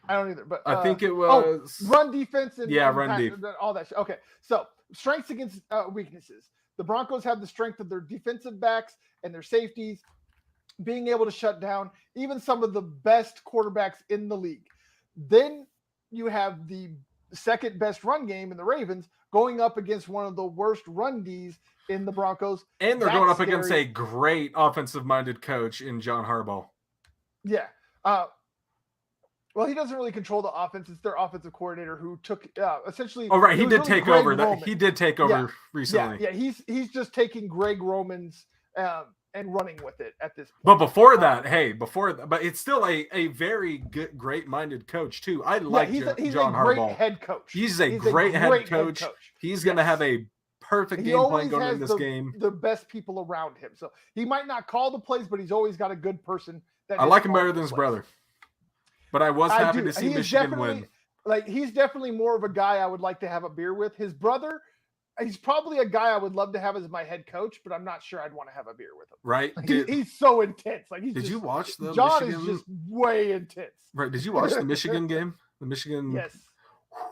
I don't either. But I think it was run defense and run deep. All that shit. Okay. So strengths against weaknesses. The Broncos have the strength of their defensive backs and their safeties being able to shut down even some of the best quarterbacks in the league. Then you have the second best run game in the Ravens going up against one of the worst run Ds in the Broncos. And they're going up against a great offensive-minded coach in John Harbaugh. Yeah. Well, he doesn't really control the offense. It's their offensive coordinator who took essentially. Oh, right. He did take over. He did take over recently. Yeah. He's just taking Greg Roman's and running with it at this point. But before that, but it's still a very good, great-minded coach too. I like he's John a great Harbaugh. Head coach. He's a great head coach. He's going to have a perfect game plan going into this game. The best people around him. So he might not call the plays, but he's always got a good person. I like him better than his brother. But I was happy to see Michigan win. Like, he's definitely more of a guy I would like to have a beer with. His brother, he's probably a guy I would love to have as my head coach, but I'm not sure I'd want to have a beer with him. Right? Like, he's so intense. Like, did you watch the John Michigan? Is just way intense. Right? Did you watch the Michigan game? The Michigan. Yes.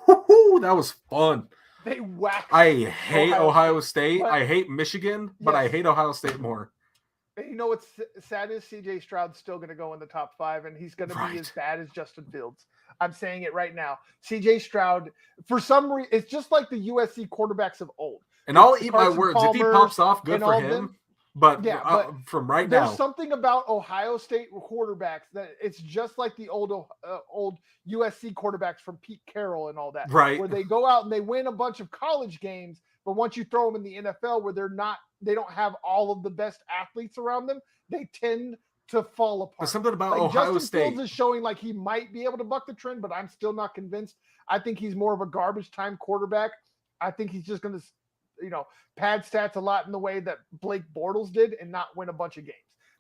Woo-hoo, that was fun. They whacked. I hate Ohio State. I hate Michigan, but I hate Ohio State more. You know what's sad is C.J. Stroud's still going to go in the top 5, and he's going to be as bad as Justin Fields. I'm saying it right now. C.J. Stroud, for some reason, it's just like the USC quarterbacks of old. And I'll eat my words. If he pops off, good for him. But from right now, there's something about Ohio State quarterbacks that it's just like the old USC quarterbacks from Pete Carroll and all that. Right. Where they go out and they win a bunch of college games, but once you throw them in the NFL where they don't have all of the best athletes around them, they tend to fall apart. There's something about like Ohio Justin State Fields is showing like he might be able to buck the trend, but I'm still not convinced. I think he's more of a garbage time quarterback. I think he's just going to, pad stats a lot in the way that Blake Bortles did and not win a bunch of games.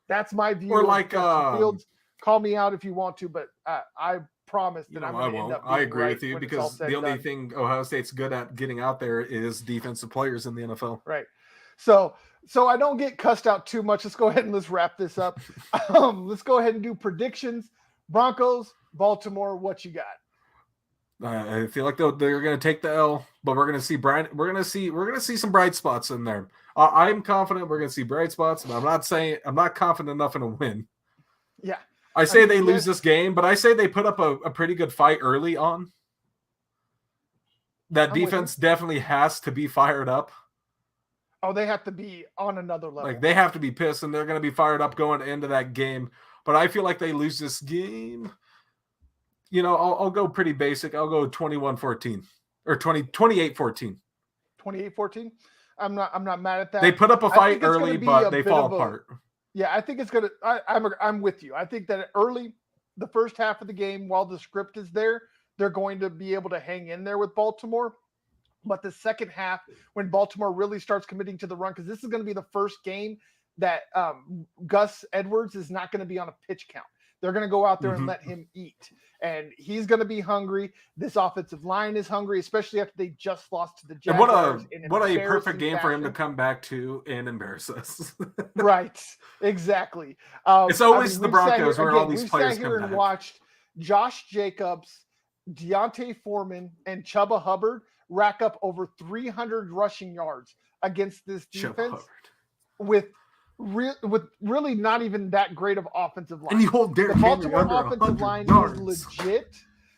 That's my view. Or like Fields. Call me out if you want to, but I promise that I'm going to end up. I agree with you because the only thing Ohio State's good at getting out there is defensive players in the NFL. Right. So I don't get cussed out too much. Let's go ahead and let's wrap this up. Let's go ahead and do predictions. Broncos, Baltimore, what you got? I feel like they're going to take the L, but we're going to see We're going to see some bright spots in there. I'm confident we're going to see bright spots, but I'm not confident enough in a win. Yeah, I say they lose this game, but I say they put up a pretty good fight early on. That defense definitely has to be fired up. Oh, they have to be on another level. Like, they have to be pissed, and they're going to be fired up going into that game. But I feel like they lose this game. You know, I'll go pretty basic. I'll go 21-14 or 28-14. 28-14. I'm not mad at that. They put up a fight early, but they fall apart. Yeah, I think it's gonna. I'm with you. I think that early, the first half of the game, while the script is there, they're going to be able to hang in there with Baltimore. But the second half, when Baltimore really starts committing to the run, because this is going to be the first game that Gus Edwards is not going to be on a pitch count. They're going to go out there and let him eat. And he's going to be hungry. This offensive line is hungry, especially after they just lost to the Jaguars. And what a perfect game for him to come back to and embarrass us. Right. Exactly. It's always the Broncos where all these players sat here come and back. Watched Josh Jacobs, Deontay Foreman, and Chuba Hubbard rack up over 300 rushing yards against this defense with really not even that great of offensive line. And you hold Derrick Henry under 100 offensive line yards. is legit.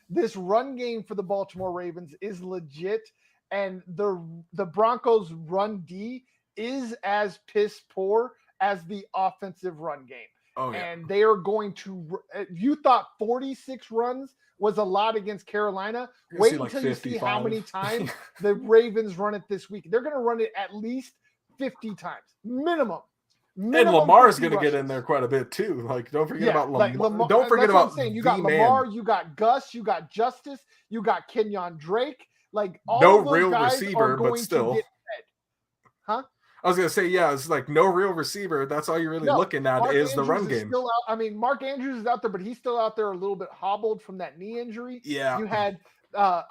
This run game for the Baltimore Ravens is legit, and the Broncos' run D is as piss poor as the offensive run game. Oh, yeah. And they are going to. You thought 46 runs was a lot against Carolina. Wait until you see how many times the Ravens run it this week. They're going to run it at least 50 times minimum. And Lamar's going to get in there quite a bit too. Like, don't forget about Lamar. Don't forget about. You got Lamar, you got Gus, you got Justice, you got Kenyon Drake. Like, all no of those real guys receiver, are going but still. to get fed. Huh? I was going to say, yeah, it's like no real receiver. That's all you're really looking at Mark is Andrews the run is game. Still out. I mean, Mark Andrews is out there, but he's still out there a little bit hobbled from that knee injury. Yeah. You had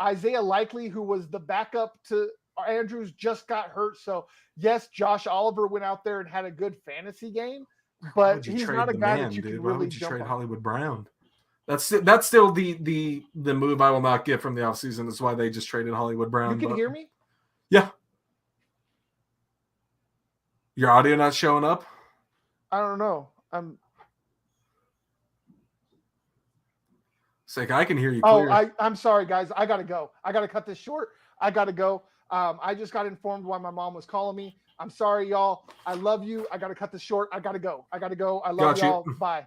Isaiah Likely, who was the backup to Andrews, just got hurt. So, yes, Josh Oliver went out there and had a good fantasy game, but he's not a guy that you can really Why would you trade on. Hollywood Brown? That's still the move I will not get from the offseason. That's why they just traded Hollywood Brown. You can hear me? Yeah. Your audio not showing up? I don't know. Sick. I can hear you clear. I'm sorry, guys. I got to go. I got to cut this short. I got to go. I just got informed why my mom was calling me. I'm sorry, y'all. I love you. I got to cut this short. I got to go. I love y'all. Bye.